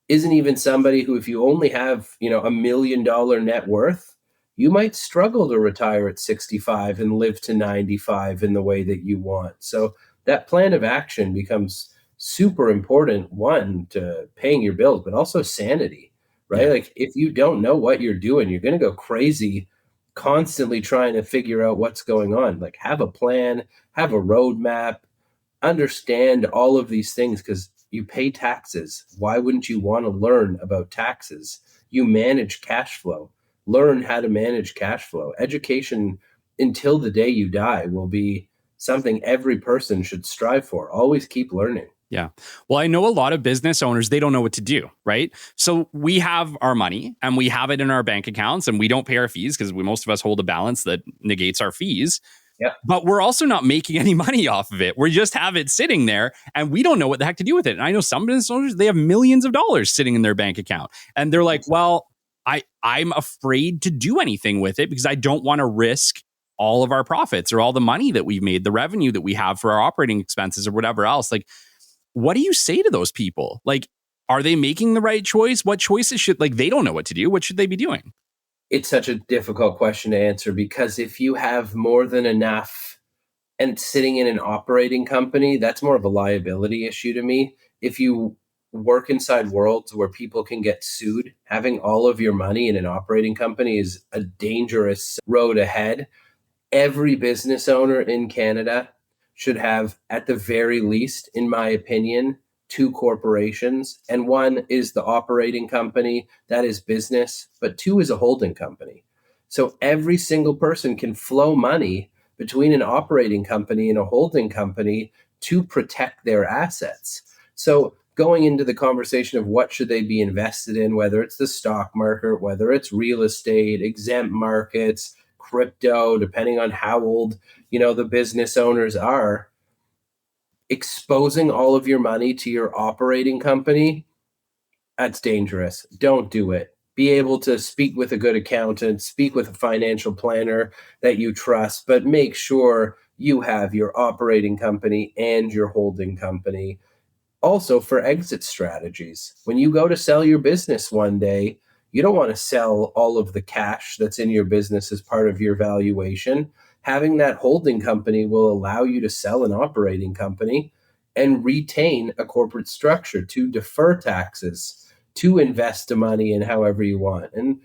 Speaker 3: isn't even somebody who, if you only have, $1 million net worth, you might struggle to retire at 65 and live to 95 in the way that you want. So that plan of action becomes super important, one, to paying your bills, but also sanity, right?
Speaker 1: Yeah.
Speaker 3: Like if you don't know what you're doing, you're going to go crazy constantly trying to figure out what's going on. Like have a plan, have a roadmap, understand all of these things because you pay taxes. Why wouldn't you want to learn about taxes? You manage cash flow. Learn how to manage cash flow. Education until the day you die will be something every person should strive for. Always keep learning.
Speaker 1: Yeah. Well, I know a lot of business owners, they don't know what to do, right? So we have our money and we have it in our bank accounts and we don't pay our fees because most of us hold a balance that negates our fees.
Speaker 3: Yeah.
Speaker 1: But we're also not making any money off of it. We just have it sitting there and we don't know what the heck to do with it. And I know some business owners, they have millions of dollars sitting in their bank account. And they're like, well, I'm afraid to do anything with it because I don't want to risk all of our profits or all the money that we've made, the revenue that we have for our operating expenses or whatever else. Like, what do you say to those people? Like, are they making the right choice? What choices should, like, they don't know what to do. What should they be doing?
Speaker 3: It's such a difficult question to answer because if you have more than enough and sitting in an operating company, that's more of a liability issue to me. If you work inside worlds where people can get sued, having all of your money in an operating company is a dangerous road ahead. Every business owner in Canada should have, at the very least, in my opinion, two corporations. And one is the operating company, that is business, but two is a holding company. So every single person can flow money between an operating company and a holding company to protect their assets. So going into the conversation of what should they be invested in, whether it's the stock market, whether it's real estate, exempt markets, crypto, depending on how old, the business owners are, exposing all of your money to your operating company, that's dangerous. Don't do it. Be able to speak with a good accountant, speak with a financial planner that you trust, but make sure you have your operating company and your holding company. Also, for exit strategies, when you go to sell your business one day, you don't want to sell all of the cash that's in your business as part of your valuation. Having that holding company will allow you to sell an operating company and retain a corporate structure to defer taxes, to invest the money in however you want. And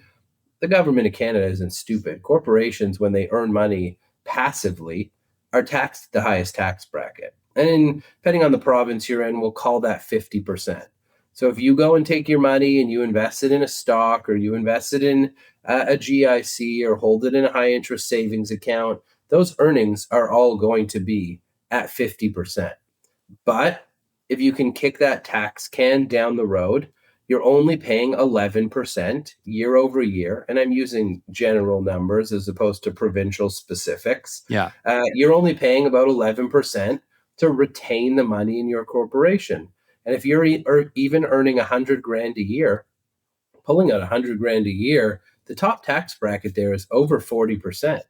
Speaker 3: the government of Canada isn't stupid. Corporations, when they earn money passively, are taxed at the highest tax bracket. And depending on the province you're in, we'll call that 50%. So if you go and take your money and you invest it in a stock or you invest it in a GIC or hold it in a high interest savings account, those earnings are all going to be at 50%. But if you can kick that tax can down the road, you're only paying 11% year over year. And I'm using general numbers as opposed to provincial specifics.
Speaker 1: Yeah.
Speaker 3: You're only paying about 11% to retain the money in your corporation. And if you're even earning 100 grand a year, pulling out 100 grand a year, the top tax bracket there is over 40%.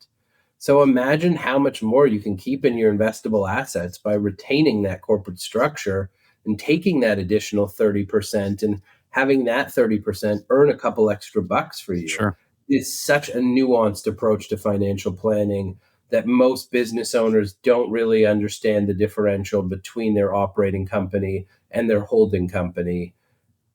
Speaker 3: So imagine how much more you can keep in your investable assets by retaining that corporate structure and taking that additional 30% and having that 30% earn a couple extra bucks for you.
Speaker 1: Sure.
Speaker 3: It's such a nuanced approach to financial planning that most business owners don't really understand the differential between their operating company and their holding company.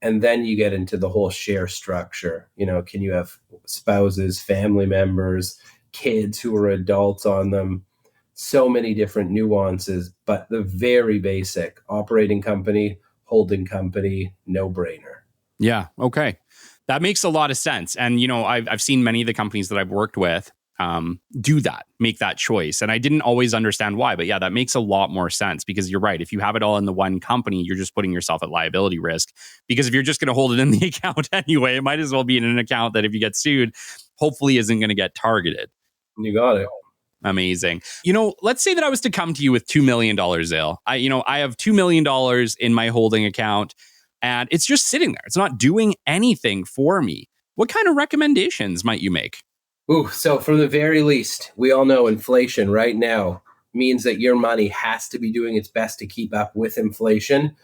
Speaker 3: And then you get into the whole share structure. Can you have spouses, family members, kids who are adults on them? So many different nuances, but the very basic operating company, holding company, no brainer.
Speaker 1: Yeah. Okay. That makes a lot of sense. And, I've seen many of the companies that I've worked with do that, make that choice. And I didn't always understand why, but yeah, that makes a lot more sense because you're right. If you have it all in the one company, you're just putting yourself at liability risk because if you're just going to hold it in the account anyway, it might as well be in an account that if you get sued, hopefully isn't going to get targeted.
Speaker 3: You got it.
Speaker 1: Amazing. Let's say that I was to come to you with $2 million, Zael. I have $2 million in my holding account and it's just sitting there. It's not doing anything for me. What kind of recommendations might you make?
Speaker 3: So from the very least, we all know inflation right now means that your money has to be doing its best to keep up with inflation.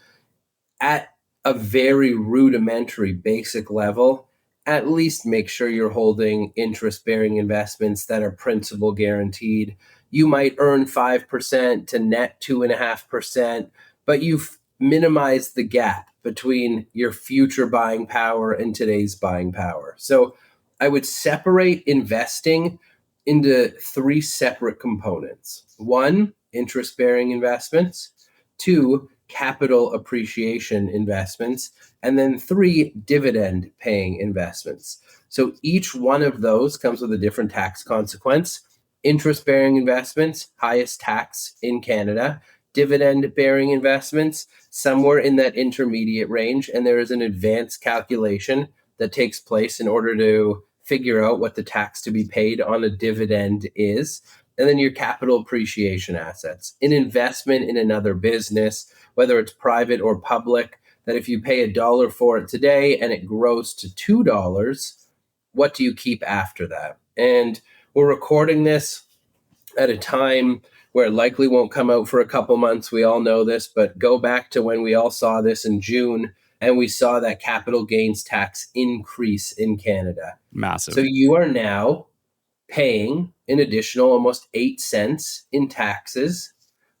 Speaker 3: At a very rudimentary basic level, at least make sure you're holding interest-bearing investments that are principal guaranteed. You might earn 5% to net 2.5%, but you've minimized the gap between your future buying power and today's buying power. So I would separate investing into three separate components. One, interest-bearing investments. Two, capital appreciation investments. And then three, dividend-paying investments. So each one of those comes with a different tax consequence. Interest-bearing investments, highest tax in Canada. dividend bearing investments, somewhere in that intermediate range. And there is an advanced calculation that takes place in order to figure out what the tax to be paid on a dividend is. And then your capital appreciation assets, an investment in another business, whether it's private or public, that if you pay $1 for it today and it grows to $2, what do you keep after that? And we're recording this at a time where it likely won't come out for a couple months. We all know this, but go back to when we all saw this in June and we saw that capital gains tax increase in Canada.
Speaker 1: Massive.
Speaker 3: So you are now paying an additional almost 8 cents in taxes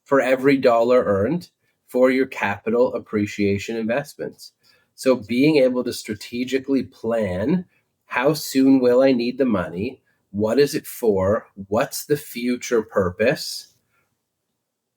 Speaker 3: for every dollar earned for your capital appreciation investments. So being able to strategically plan, how soon will I need the money? What is it for? What's the future purpose?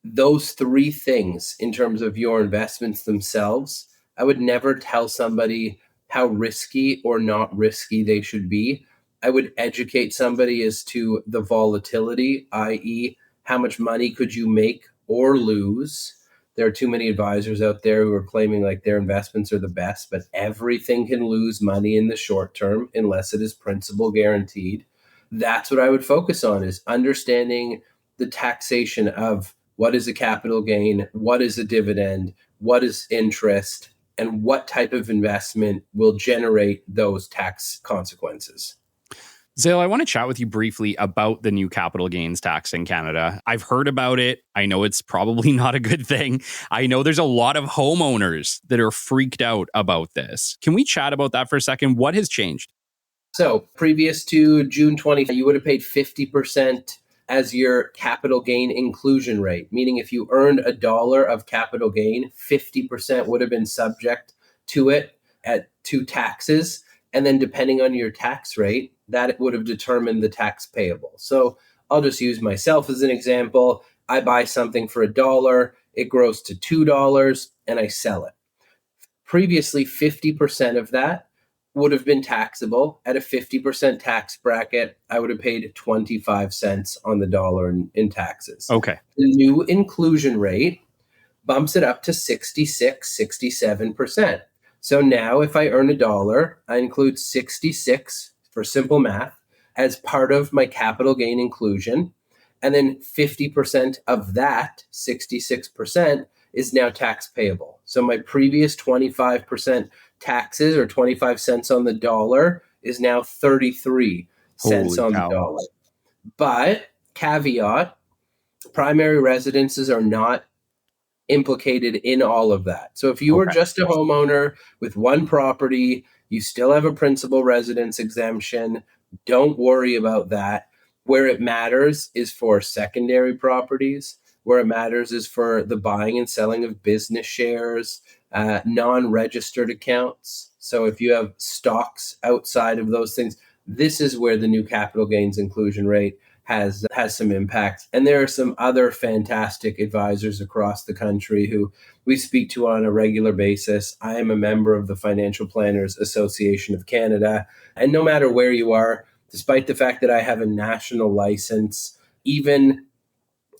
Speaker 3: Those three things in terms of your investments themselves, I would never tell somebody how risky or not risky they should be. I would educate somebody as to the volatility, i.e., how much money could you make or lose. There are too many advisors out there who are claiming like their investments are the best, but everything can lose money in the short term unless it is principal guaranteed. That's what I would focus on, is understanding the taxation of what is a capital gain, what is a dividend, what is interest, and what type of investment will generate those tax consequences.
Speaker 1: Zael, I want to chat with you briefly about the new capital gains tax in Canada. I've heard about it. I know it's probably not a good thing. I know there's a lot of homeowners that are freaked out about this. Can we chat about that for a second? What has changed?
Speaker 3: So previous to June 20th, you would have paid 50% as your capital gain inclusion rate, meaning if you earned $1 of capital gain, 50% would have been subject to it to taxes. And then depending on your tax rate, that would have determined the tax payable. So I'll just use myself as an example. I buy something for $1, it grows to $2, and I sell it. Previously, 50% of that would have been taxable. At a 50% tax bracket, I would have paid 25 cents on the dollar in taxes.
Speaker 1: Okay.
Speaker 3: The new inclusion rate bumps it up to 66, 67%. So now if I earn $1, I include 66 for simple math as part of my capital gain inclusion. And then 50% of that 66% is now tax payable. So my previous 25% taxes or 25 cents on the dollar is now 33 cents on the dollar. But caveat, primary residences are not implicated in all of that. So if you are just a homeowner with one property, you still have a principal residence exemption. Don't worry about that. Where it matters is for secondary properties. Where it matters is for the buying and selling of business shares, non-registered accounts. So if you have stocks outside of those things, this is where the new capital gains inclusion rate has some impact. And there are some other fantastic advisors across the country who we speak to on a regular basis. I am a member of the Financial Planners Association of Canada. And no matter where you are, despite the fact that I have a national license, even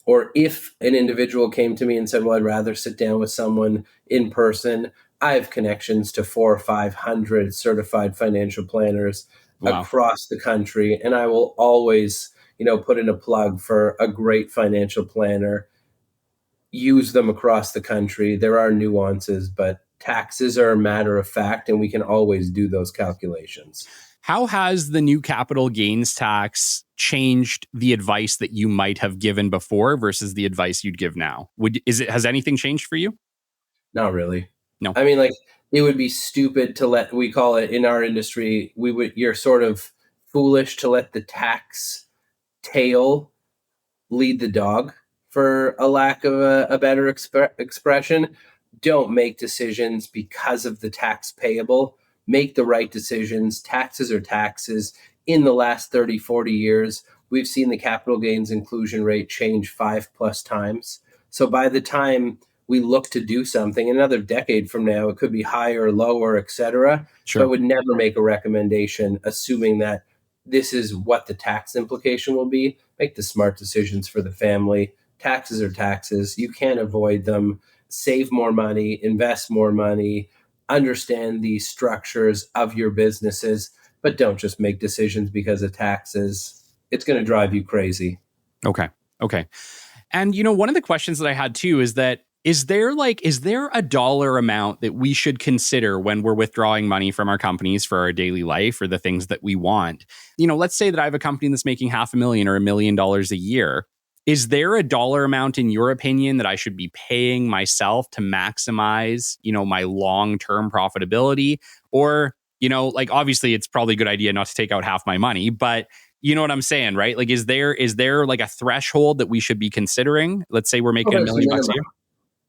Speaker 3: or if an individual came to me and said, well, I'd rather sit down with someone in person, I have connections to 400 or 500 certified financial planners across the country. And I will always, put in a plug for a great financial planner. Use them across the country. There are nuances, but taxes are a matter of fact, and we can always do those calculations.
Speaker 1: How has the new capital gains tax changed the advice that you might have given before versus the advice you'd give now? Has anything changed for you?
Speaker 3: Not really.
Speaker 1: No.
Speaker 3: I mean, it would be stupid to we call it in our industry, you're sort of foolish to let the tax tail lead the dog, for a lack of a better expression. Don't make decisions because of the tax payable. Make the right decisions. Taxes are taxes. In the last 30, 40 years, we've seen the capital gains inclusion rate change 5+ times. So by the time we look to do something, another decade from now, it could be higher, lower, et cetera.
Speaker 1: Sure.
Speaker 3: So I would never make a recommendation assuming that this is what the tax implication will be. Make the smart decisions for the family. taxes are taxes. You can't avoid them. Save more money, invest more money, understand the structures of your businesses, but don't just make decisions because of taxes. It's going to drive you crazy.
Speaker 1: Okay. Okay. And one of the questions that I had too is that is there a dollar amount that we should consider when we're withdrawing money from our companies for our daily life or the things that we want? Let's say that I have a company that's making $500,000 or $1 million a year. Is there a dollar amount in your opinion that I should be paying myself to maximize, my long-term profitability? Or, obviously it's probably a good idea not to take out half my money, but you know what I'm saying, right? Like, is there like a threshold that we should be considering? Let's say we're making $1 million a year.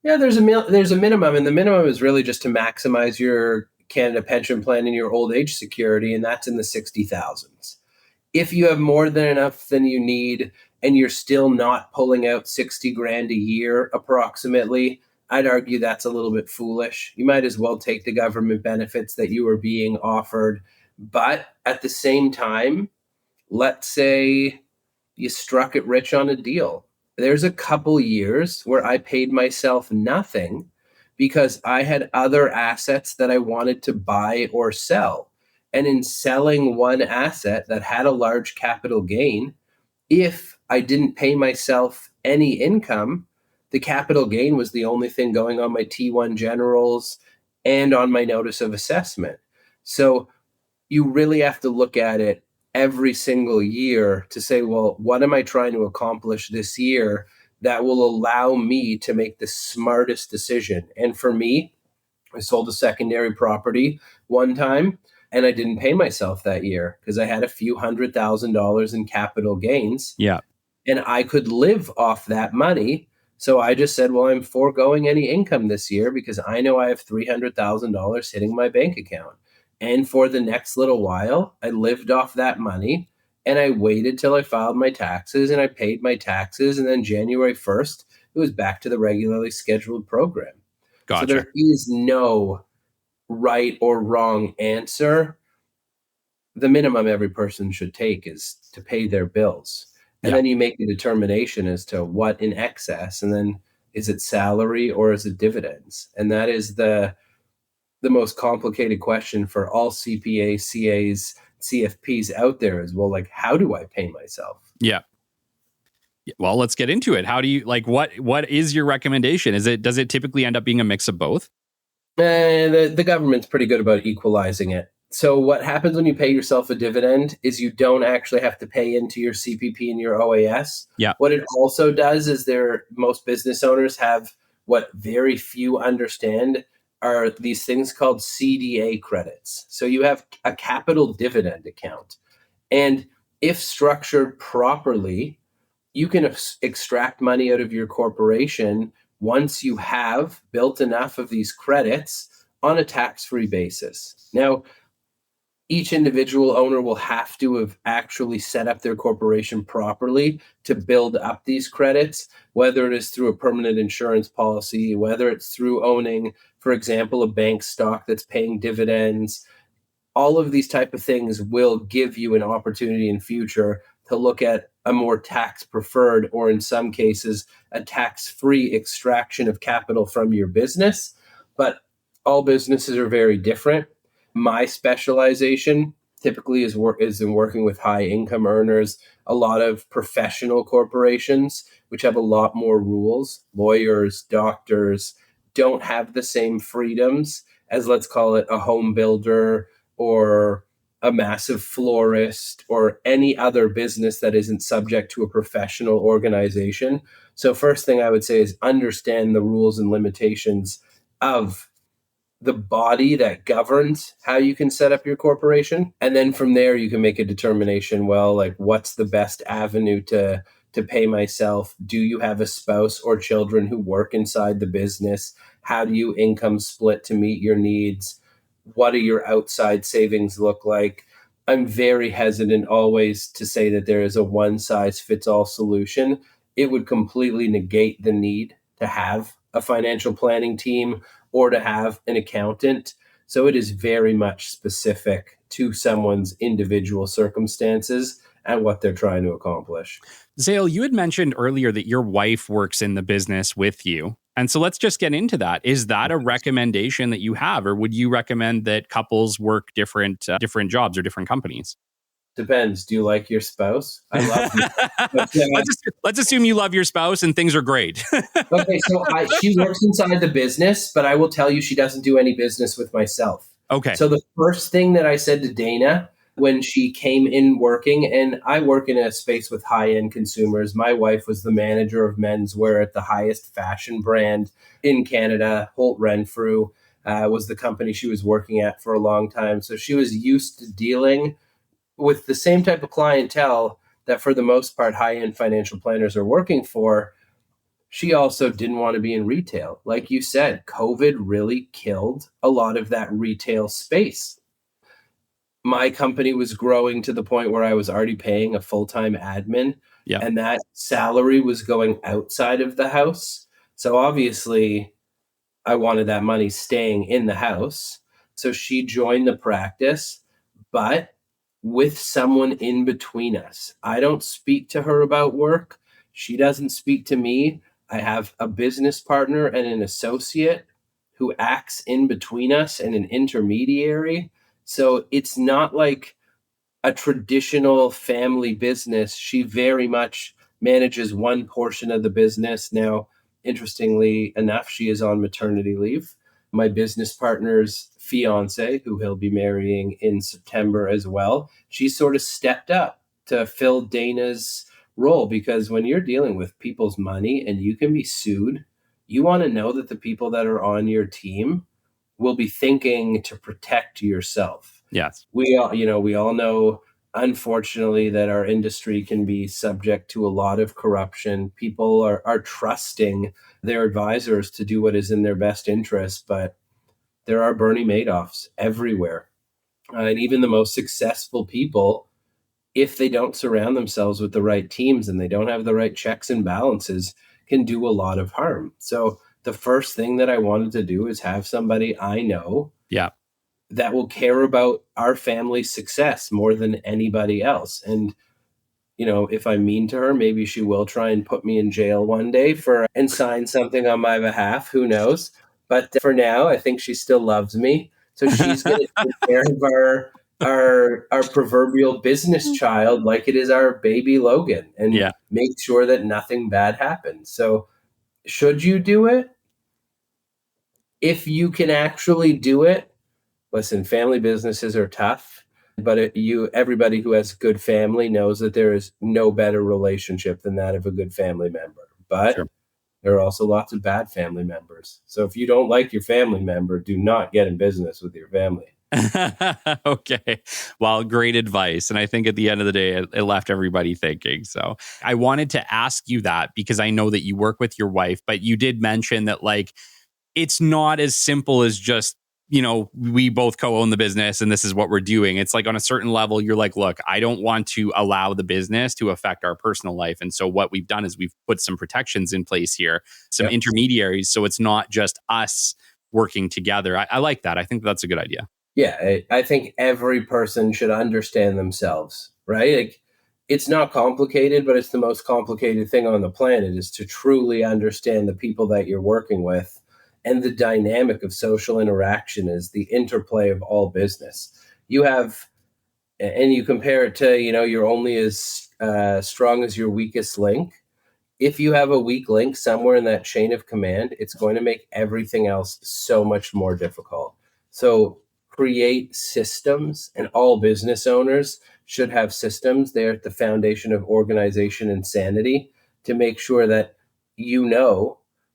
Speaker 3: Yeah, there's a minimum, and the minimum is really just to maximize your Canada pension plan and your old age security, and that's in the 60,000s. If you have more than enough than you need, and you're still not pulling out 60 grand a year approximately, I'd argue that's a little bit foolish. You might as well take the government benefits that you are being offered. But at the same time, let's say you struck it rich on a deal. There's a couple years where I paid myself nothing because I had other assets that I wanted to buy or sell. And in selling one asset that had a large capital gain, if I didn't pay myself any income, the capital gain was the only thing going on my T1 generals and on my notice of assessment. So you really have to look at it every single year to say, well, what am I trying to accomplish this year that will allow me to make the smartest decision? And for me, I sold a secondary property one time and I didn't pay myself that year because I had a few $100,000 in capital gains.
Speaker 1: Yeah.
Speaker 3: And I could live off that money. So I just said, well, I'm foregoing any income this year because I know I have $300,000 hitting my bank account. And for the next little while, I lived off that money and I waited till I filed my taxes and I paid my taxes. And then January 1st, it was back to the regularly scheduled program.
Speaker 1: Gotcha.
Speaker 3: So there is no right or wrong answer. The minimum every person should take is to pay their bills. And then you make a determination as to what in excess. And then is it salary or is it dividends? And that is the most complicated question for all CPAs, CAs, CFPs out there is, well, like, how do I pay myself?
Speaker 1: Yeah. Well, let's get into it. How do you what is your recommendation? Does it typically end up being a mix of both?
Speaker 3: The government's pretty good about equalizing it. So what happens when you pay yourself a dividend is you don't actually have to pay into your CPP and your OAS.
Speaker 1: Yeah.
Speaker 3: What it also does is most business owners have what very few understand are these things called CDA credits. So you have a capital dividend account. And if structured properly, you can extract money out of your corporation once you have built enough of these credits on a tax-free basis. Now, each individual owner will have to have actually set up their corporation properly to build up these credits, whether it is through a permanent insurance policy, whether it's through owning, for example, a bank stock that's paying dividends. All of these type of things will give you an opportunity in future to look at a more tax preferred, or in some cases, a tax-free extraction of capital from your business. But all businesses are very different. My specialization typically is in working with high income earners, a lot of professional corporations, which have a lot more rules. Lawyers, doctors don't have the same freedoms as, let's call it, a home builder or a massive florist or any other business that isn't subject to a professional organization. So first thing I would say is understand the rules and limitations of the body that governs how you can set up your corporation. And then from there, you can make a determination, well, like, what's the best avenue to pay myself? Do you have a spouse or children who work inside the business? How do you income split to meet your needs? What do your outside savings look like? I'm very hesitant always to say that there is a one-size-fits-all solution. It would completely negate the need to have a financial planning team or to have an accountant. So it is very much specific to someone's individual circumstances at what they're trying to accomplish.
Speaker 1: Zael, you had mentioned earlier that your wife works in the business with you. And so let's just get into that. Is that a recommendation that you have, or would you recommend that couples work different jobs or different companies?
Speaker 3: Depends. Do you like your spouse? I love you. But,
Speaker 1: let's assume you love your spouse and things are great.
Speaker 3: okay, so she works inside the business, but I will tell you she doesn't do any business with myself.
Speaker 1: Okay.
Speaker 3: So the first thing that I said to Dana when she came in working, and I work in a space with high-end consumers. My wife was the manager of menswear at the highest fashion brand in Canada. Holt Renfrew was the company she was working at for a long time. So she was used to dealing with the same type of clientele that for the most part high-end financial planners are working for. She also didn't want to be in retail. Like you said, COVID really killed a lot of that retail space. My company was growing to the point where I was already paying a full-time admin, and that salary was going outside of the house. So obviously I wanted that money staying in the house. So she joined the practice, but with someone in between us. I don't speak to her about work. She doesn't speak to me. I have a business partner and an associate who acts in between us and an intermediary. So it's not like a traditional family business. She very much manages one portion of the business. Now, interestingly enough, she is on maternity leave. My business partner's fiance, who he'll be marrying in September as well, she sort of stepped up to fill Dana's role, because when you're dealing with people's money and you can be sued, you want to know that the people that are on your team will be thinking to protect yourself.
Speaker 1: Yes.
Speaker 3: We all know, unfortunately, that our industry can be subject to a lot of corruption. People are trusting their advisors to do what is in their best interest, but there are Bernie Madoffs everywhere. And even the most successful people, if they don't surround themselves with the right teams and they don't have the right checks and balances, can do a lot of harm. So the first thing that I wanted to do is have somebody I know that will care about our family's success more than anybody else. And, if I'm mean to her, maybe she will try and put me in jail one day and sign something on my behalf. Who knows? But for now, I think she still loves me. So she's going to take care of our proverbial business child like it is our baby Logan, and make sure that nothing bad happens. So should you do it? If you can actually do it, listen, family businesses are tough, but everybody who has good family knows that there is no better relationship than that of a good family member. But there are also lots of bad family members. So if you don't like your family member, do not get in business with your family.
Speaker 1: Okay. Well, great advice. And I think at the end of the day, it left everybody thinking. So I wanted to ask you that because I know that you work with your wife, but you did mention that it's not as simple as just, we both co-own the business and this is what we're doing. It's like on a certain level, you're like, look, I don't want to allow the business to affect our personal life. And so what we've done is we've put some protections in place here, some intermediaries. So it's not just us working together. I like that. I think that's a good idea.
Speaker 3: Yeah, I think every person should understand themselves, right? It's not complicated, but it's the most complicated thing on the planet, is to truly understand the people that you're working with. And the dynamic of social interaction is the interplay of all business. You compare it to, you're only as strong as your weakest link. If you have a weak link somewhere in that chain of command, it's going to make everything else so much more difficult. So create systems, and all business owners should have systems. They're at the foundation of organization and sanity, to make sure that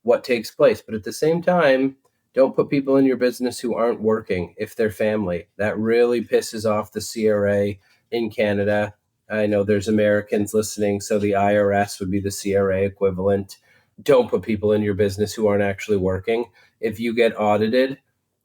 Speaker 3: what takes place. But at the same time, don't put people in your business who aren't working if they're family. That really pisses off the CRA in Canada. I know there's Americans listening, so the IRS would be the CRA equivalent. Don't put people in your business who aren't actually working. If you get audited,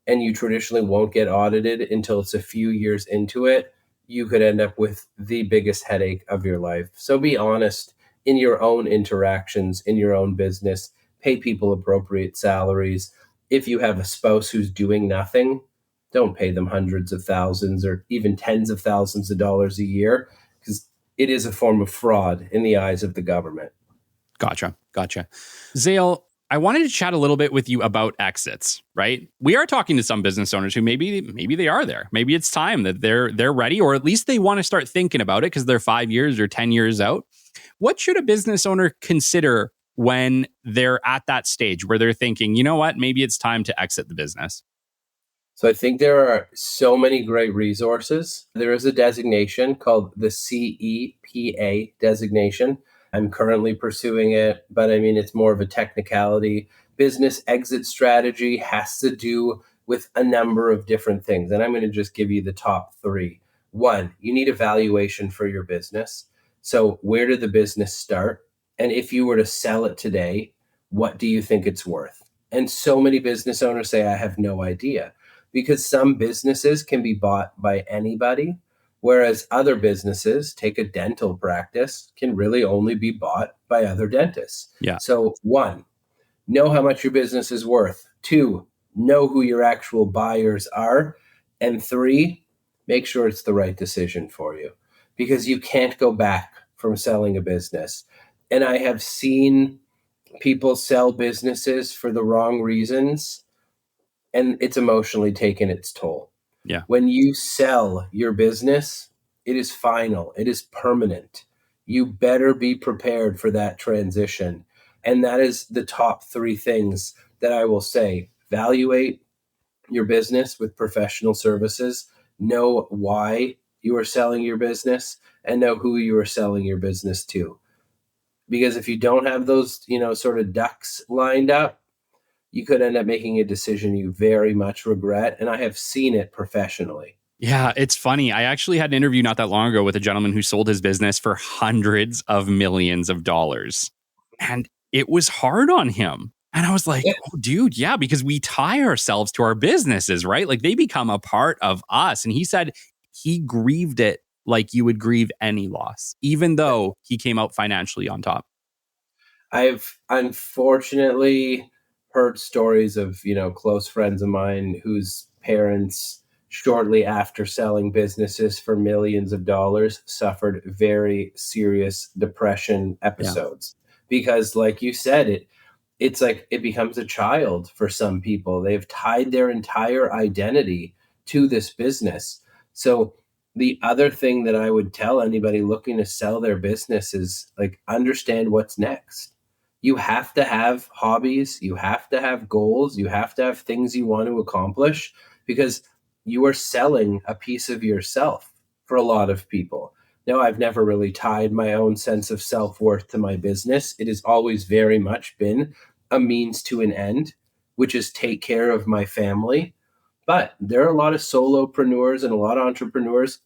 Speaker 3: and you traditionally won't get audited until it's a few years into it, you could end up with the biggest headache of your life. So be honest in your own interactions, in your own business. Pay people appropriate salaries. If you have a spouse who's doing nothing, don't pay them hundreds of thousands or even tens of thousands of dollars a year, because it is a form of fraud in the eyes of the government.
Speaker 1: Gotcha. Zael, I wanted to chat a little bit with you about exits, right? We are talking to some business owners who maybe they are there. Maybe it's time that they're ready, or at least they want to start thinking about it because they're 5 years or 10 years out. What should a business owner consider when they're at that stage where they're thinking, you know what, maybe it's time to exit the business?
Speaker 3: So I think there are so many great resources. There is a designation called the CEPA designation. I'm currently pursuing it, but I mean, it's more of a technicality. Business exit strategy has to do with a number of different things. And I'm going to just give you the top three. One, you need a valuation for your business. So where did the business start? And if you were to sell it today, what do you think it's worth? And so many business owners say, I have no idea, because some businesses can be bought by anybody, whereas other businesses, take a dental practice, can really only be bought by other dentists.
Speaker 1: Yeah.
Speaker 3: So one, know how much your business is worth. Two, know who your actual buyers are. And three, make sure it's the right decision for you, because you can't go back from selling a business. And I have seen people sell businesses for the wrong reasons, and it's emotionally taken its toll.
Speaker 1: Yeah.
Speaker 3: When you sell your business, it is final, it is permanent. You better be prepared for that transition. And that is the top three things that I will say. Evaluate your business with professional services, know why you are selling your business, and know who you are selling your business to. Because if you don't have those, sort of ducks lined up, you could end up making a decision you very much regret. And I have seen it professionally.
Speaker 1: Yeah, it's funny. I actually had an interview not that long ago with a gentleman who sold his business for hundreds of millions of dollars. And it was hard on him. And I was like, oh, dude, yeah, because we tie ourselves to our businesses, right? Like they become a part of us. And he said he grieved it like you would grieve any loss, even though he came out financially on top.
Speaker 3: I've unfortunately heard stories of, close friends of mine whose parents, shortly after selling businesses for millions of dollars, suffered very serious depression episodes. Yeah. Because like you said, it's like it becomes a child for some people. They've tied their entire identity to this business. So the other thing that I would tell anybody looking to sell their business is like, understand what's next. You have to have hobbies. You have to have goals. You have to have things you want to accomplish, because you are selling a piece of yourself for a lot of people. Now, I've never really tied my own sense of self-worth to my business. It has always very much been a means to an end, which is take care of my family. But there are a lot of solopreneurs and a lot of entrepreneurs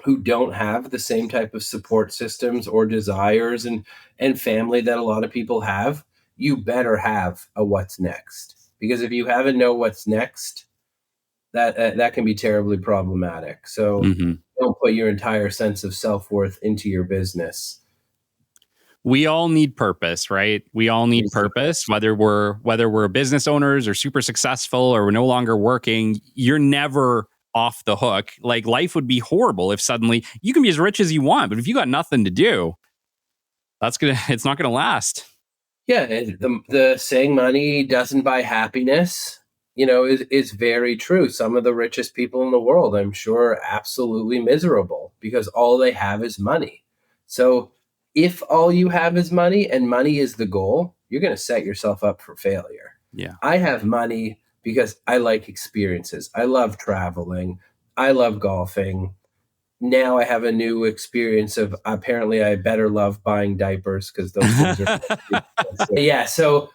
Speaker 3: who don't have the same type of support systems or desires and family that a lot of people have. You better have a what's next, because if you haven't know what's next, that can be terribly problematic. So don't put your entire sense of self-worth into your business.
Speaker 1: We all need purpose, right? We all need purpose, whether we're business owners or super successful or we're no longer working. You're never off the hook. Like life would be horrible if suddenly you can be as rich as you want, but if you got nothing to do, it's not gonna last.
Speaker 3: Yeah, the saying money doesn't buy happiness, is very true. Some of the richest people in the world, I'm sure, are absolutely miserable because all they have is money. So if all you have is money and money is the goal, you're going to set yourself up for failure.
Speaker 1: Yeah.
Speaker 3: I have money because I like experiences. I love traveling. I love golfing. Now I have a new experience of apparently I better love buying diapers because those things are yeah. So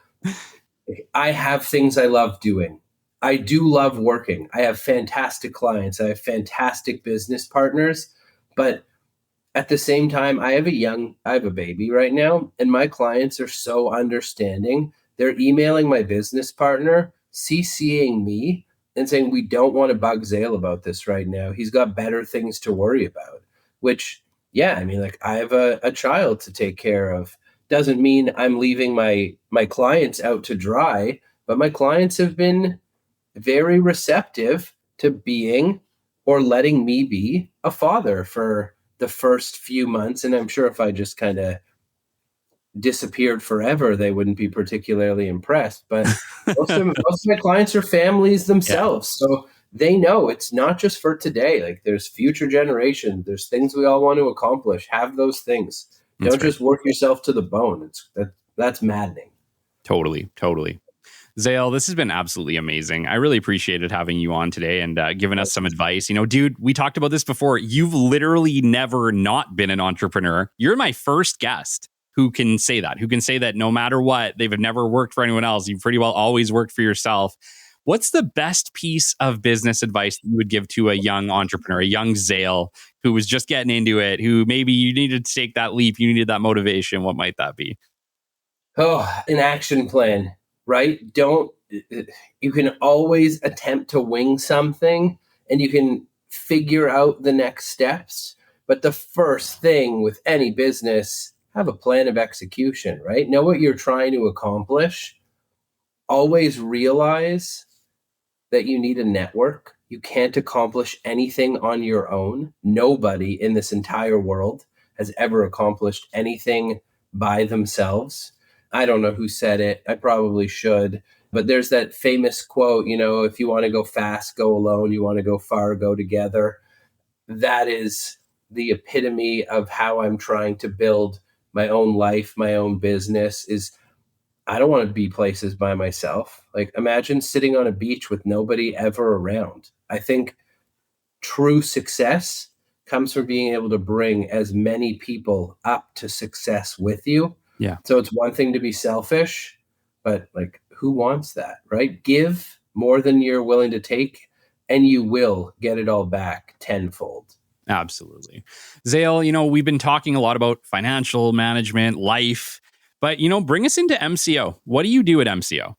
Speaker 3: I have things I love doing. I do love working. I have fantastic clients. I have fantastic business partners. But at the same time, I have a baby right now, and my clients are so understanding. They're emailing my business partner, CCing me, and saying, we don't want to bug Zael about this right now. He's got better things to worry about, which, yeah, I mean, like I have a child to take care of. Doesn't mean I'm leaving my clients out to dry, but my clients have been very receptive to being or letting me be a father for the first few months. And I'm sure if I just kind of disappeared forever, they wouldn't be particularly impressed. But most of my clients are families
Speaker 1: Yeah,
Speaker 3: themselves. So they know it's not just for today. Like there's future generations, there's things we all want to accomplish. Have those things.
Speaker 1: that's
Speaker 3: Don't
Speaker 1: right.
Speaker 3: just work yourself to the bone. That's maddening.
Speaker 1: Totally, totally. Zael, this has been absolutely amazing. I really appreciated having you on today and giving us some advice. Dude, we talked about this before. You've literally never not been an entrepreneur. You're my first guest who can say that no matter what, they've never worked for anyone else. You've pretty well always worked for yourself. What's the best piece of business advice you would give to a young entrepreneur, a young Zael who was just getting into it, who maybe you needed to take that leap, you needed that motivation? What might that be?
Speaker 3: Oh, an action plan, right? You can always attempt to wing something and you can figure out the next steps. But the first thing with any business, have a plan of execution, right? Know what you're trying to accomplish. Always realize that you need a network. You can't accomplish anything on your own. Nobody in this entire world has ever accomplished anything by themselves. I don't know who said it. I probably should. But there's that famous quote, if you want to go fast, go alone. You want to go far, go together. That is the epitome of how I'm trying to build my own life, my own business is I don't want to be places by myself. Like imagine sitting on a beach with nobody ever around. I think true success comes from being able to bring as many people up to success with you.
Speaker 1: Yeah.
Speaker 3: So it's one thing to be selfish, but like who wants that, right? Give more than you're willing to take and you will get it all back tenfold.
Speaker 1: Absolutely. Zael, we've been talking a lot about financial management, life, but, bring us into MCO. What do you do at MCO?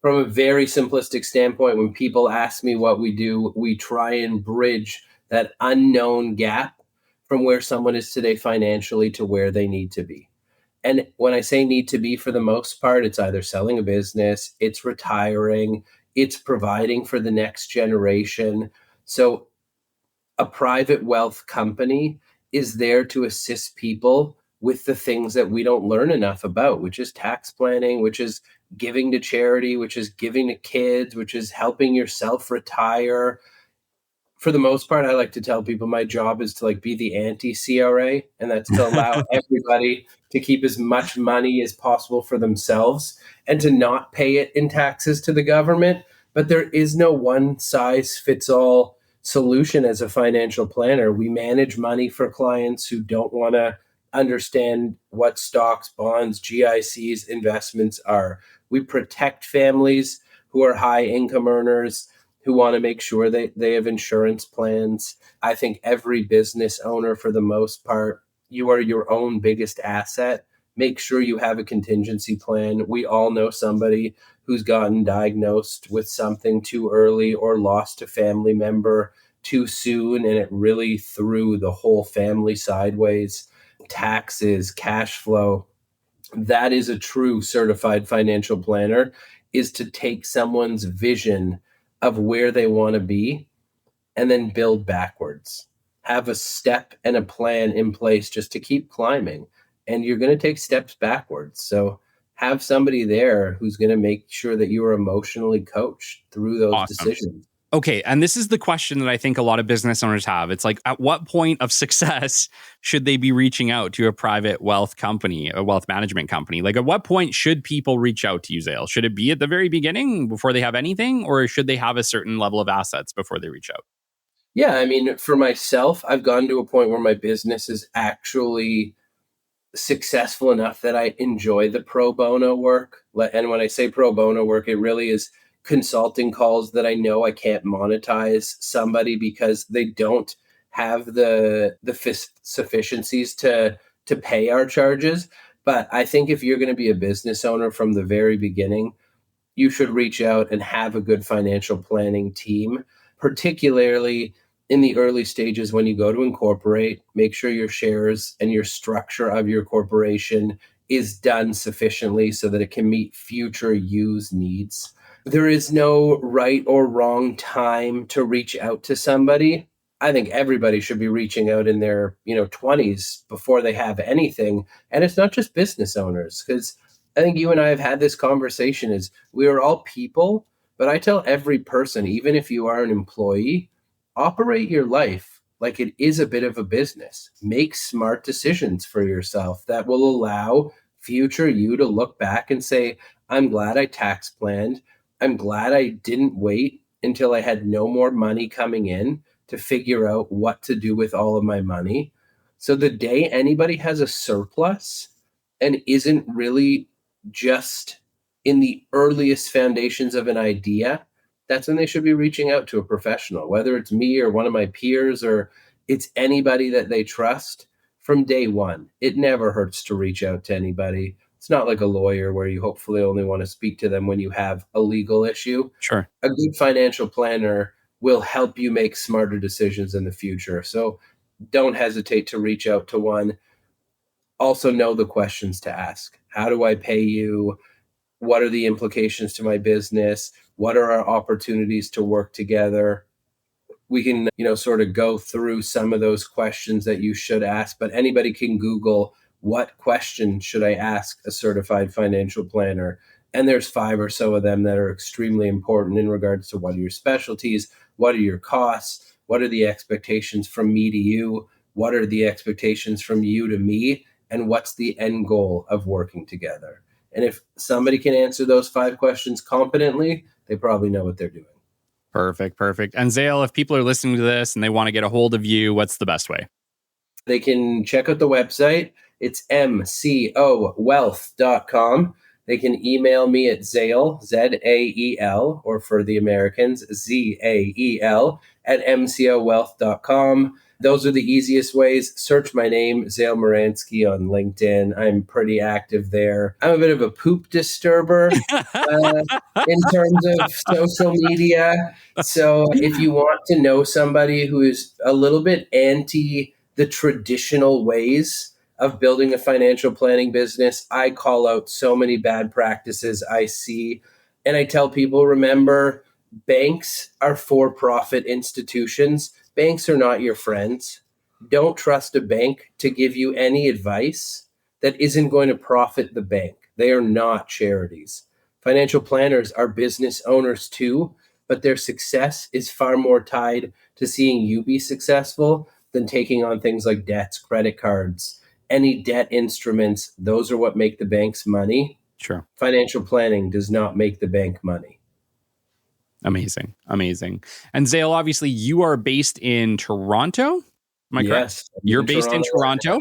Speaker 3: From a very simplistic standpoint, when people ask me what we do, we try and bridge that unknown gap from where someone is today financially to where they need to be. And when I say need to be, for the most part, it's either selling a business, it's retiring, it's providing for the next generation. So a private wealth company is there to assist people with the things that we don't learn enough about, which is tax planning, which is giving to charity, which is giving to kids, which is helping yourself retire. For the most part, I like to tell people my job is to like be the anti-CRA, and that's to allow everybody to keep as much money as possible for themselves and to not pay it in taxes to the government. But there is no one size fits all solution as a financial planner. We manage money for clients who don't want to understand what stocks, bonds, GICs, investments are. We protect families who are high income earners who want to make sure they have insurance plans. I think every business owner, for the most part, you are your own biggest asset. Make sure you have a contingency plan. We all know somebody who's gotten diagnosed with something too early or lost a family member too soon, and it really threw the whole family sideways. Taxes, cash flow. That is a true certified financial planner, is to take someone's vision of where they want to be and then build backwards. Have a step and a plan in place just to keep climbing. And you're going to take steps backwards. So have somebody there who's going to make sure that you are emotionally coached through those
Speaker 1: Awesome.
Speaker 3: decisions.
Speaker 1: Okay. And this is the question that I think a lot of business owners have. It's like, at what point of success should they be reaching out to a private wealth company, a wealth management company? Like, at what point should people reach out to you, Zael? Should it be at the very beginning before they have anything, or should they have a certain level of assets before they reach out?
Speaker 3: Yeah. I mean, for myself, I've gotten to a point where my business is actually successful enough that I enjoy the pro bono work. And when I say pro bono work, it really is consulting calls that I know I can't monetize somebody because they don't have the sufficiencies to pay our charges. But I think if you're going to be a business owner from the very beginning, you should reach out and have a good financial planning team, particularly in the early stages when you go to incorporate. Make sure your shares and your structure of your corporation is done sufficiently so that it can meet future use needs. There is no right or wrong time to reach out to somebody. I think everybody should be reaching out in their 20s before they have anything. And it's not just business owners, because I think you and I have had this conversation, is we are all people, but I tell every person, even if you are an employee, operate your life like it is a bit of a business. Make smart decisions for yourself that will allow future you to look back and say, I'm glad I tax planned. I'm glad I didn't wait until I had no more money coming in to figure out what to do with all of my money. So the day anybody has a surplus and isn't really just in the earliest foundations of an idea, that's when they should be reaching out to a professional, whether it's me or one of my peers or it's anybody that they trust from day one. It never hurts to reach out to anybody. It's not like a lawyer where you hopefully only want to speak to them when you have a legal issue.
Speaker 1: Sure.
Speaker 3: A good financial planner will help you make smarter decisions in the future. So don't hesitate to reach out to one. Also know the questions to ask. How do I pay you? What are the implications to my business? What are our opportunities to work together? We can, sort of go through some of those questions that you should ask, but anybody can Google, what question should I ask a certified financial planner? And there's 5 or so of them that are extremely important in regards to what are your specialties, what are your costs, what are the expectations from me to you, what are the expectations from you to me, and what's the end goal of working together? And if somebody can answer those 5 questions competently, they probably know what they're doing.
Speaker 1: Perfect. And Zael, if people are listening to this and they want to get a hold of you, what's the best way?
Speaker 3: They can check out the website. It's mcowealth.com. They can email me at Zael, Z-A-E-L, or for the Americans, Z-A-E-L, at mcowealth.com. Those are the easiest ways. Search my name, Zael Miransky, on LinkedIn. I'm pretty active there. I'm a bit of a poop disturber in terms of social media. So if you want to know somebody who is a little bit anti the traditional ways of building a financial planning business, I call out so many bad practices I see. And I tell people, remember, banks are for-profit institutions. Banks are not your friends. Don't trust a bank to give you any advice that isn't going to profit the bank. They are not charities. Financial planners are business owners too, but their success is far more tied to seeing you be successful than taking on things like debts, credit cards, any debt instruments. Those are what make the banks money.
Speaker 1: Sure.
Speaker 3: Financial planning does not make the bank money.
Speaker 1: Amazing. And Zael, obviously, you are based in Toronto. Am I correct?
Speaker 3: Yes.
Speaker 1: You're based in Toronto,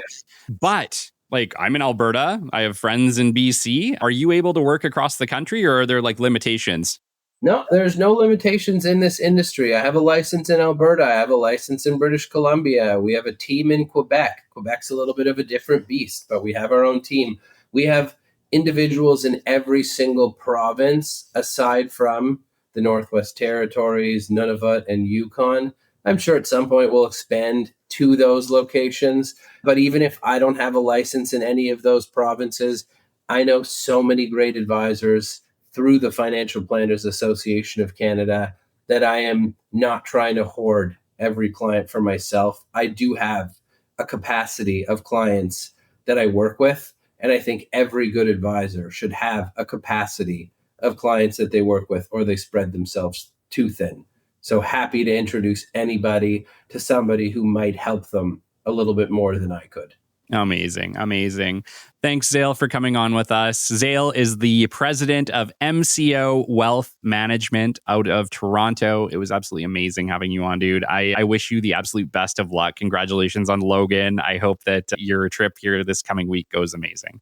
Speaker 1: but I'm in Alberta. I have friends in BC. Are you able to work across the country, or are there limitations?
Speaker 3: No, there's no limitations in this industry. I have a license in Alberta. I have a license in British Columbia. We have a team in Quebec. Quebec's a little bit of a different beast, but we have our own team. We have individuals in every single province aside from the Northwest Territories, Nunavut, and Yukon. I'm sure at some point we'll expand to those locations. But even if I don't have a license in any of those provinces, I know so many great advisors through the Financial Planners Association of Canada that I am not trying to hoard every client for myself. I do have a capacity of clients that I work with, and I think every good advisor should have a capacity of clients that they work with, or they spread themselves too thin. So happy to introduce anybody to somebody who might help them a little bit more than I could.
Speaker 1: Amazing. Thanks, Zael, for coming on with us. Zael is the president of MCO Wealth Management out of Toronto. It was absolutely amazing having you on, dude. I wish you the absolute best of luck. Congratulations on Logan. I hope that your trip here this coming week goes amazing.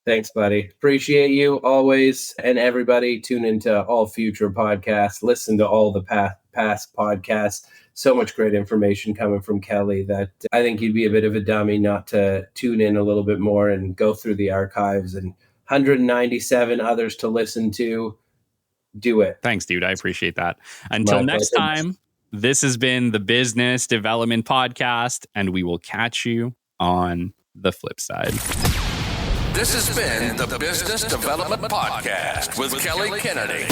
Speaker 3: Thanks, buddy. Appreciate you always. And everybody, tune into all future podcasts. Listen to all the past podcasts. So much great information coming from Kelly that I think you'd be a bit of a dummy not to tune in a little bit more and go through the archives, and 197 others to listen to. Do it.
Speaker 1: Thanks, dude. I appreciate that. Until next time, this has been the Business Development Podcast, and we will catch you on the flip side.
Speaker 2: This has been the Business Development Podcast with Kelly Kennedy.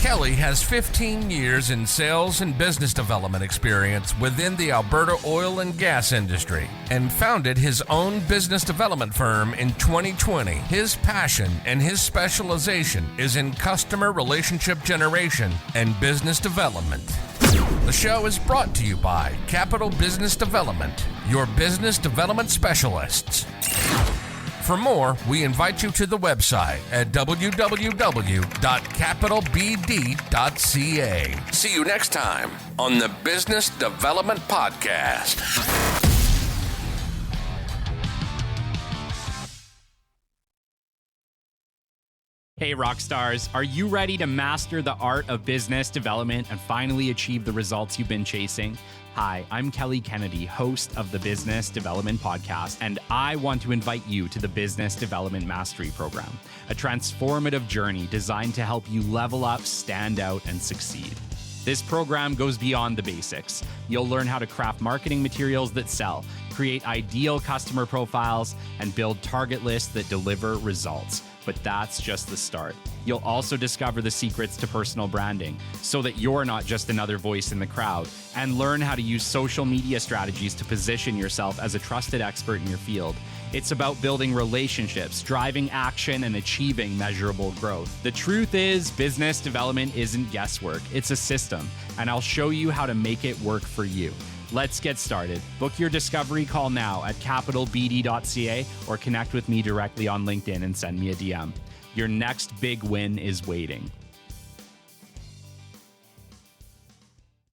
Speaker 2: Kelly has 15 years in sales and business development experience within the Alberta oil and gas industry and founded his own business development firm in 2020. His passion and his specialization is in customer relationship generation and business development. The show is brought to you by Capital Business Development, your business development specialists. For more, we invite you to the website at www.capitalbd.ca. See you next time on the Business Development Podcast.
Speaker 1: Hey, rock stars, are you ready to master the art of business development and finally achieve the results you've been chasing? Hi, I'm Kelly Kennedy, host of the Business Development Podcast, and I want to invite you to the Business Development Mastery Program, a transformative journey designed to help you level up, stand out, and succeed. This program goes beyond the basics. You'll learn how to craft marketing materials that sell, create ideal customer profiles, and build target lists that deliver results. But that's just the start. You'll also discover the secrets to personal branding so that you're not just another voice in the crowd, and learn how to use social media strategies to position yourself as a trusted expert in your field. It's about building relationships, driving action, and achieving measurable growth. The truth is, business development isn't guesswork, it's a system, and I'll show you how to make it work for you. Let's get started. Book your discovery call now at capitalbd.ca or connect with me directly on LinkedIn and send me a DM. Your next big win is waiting.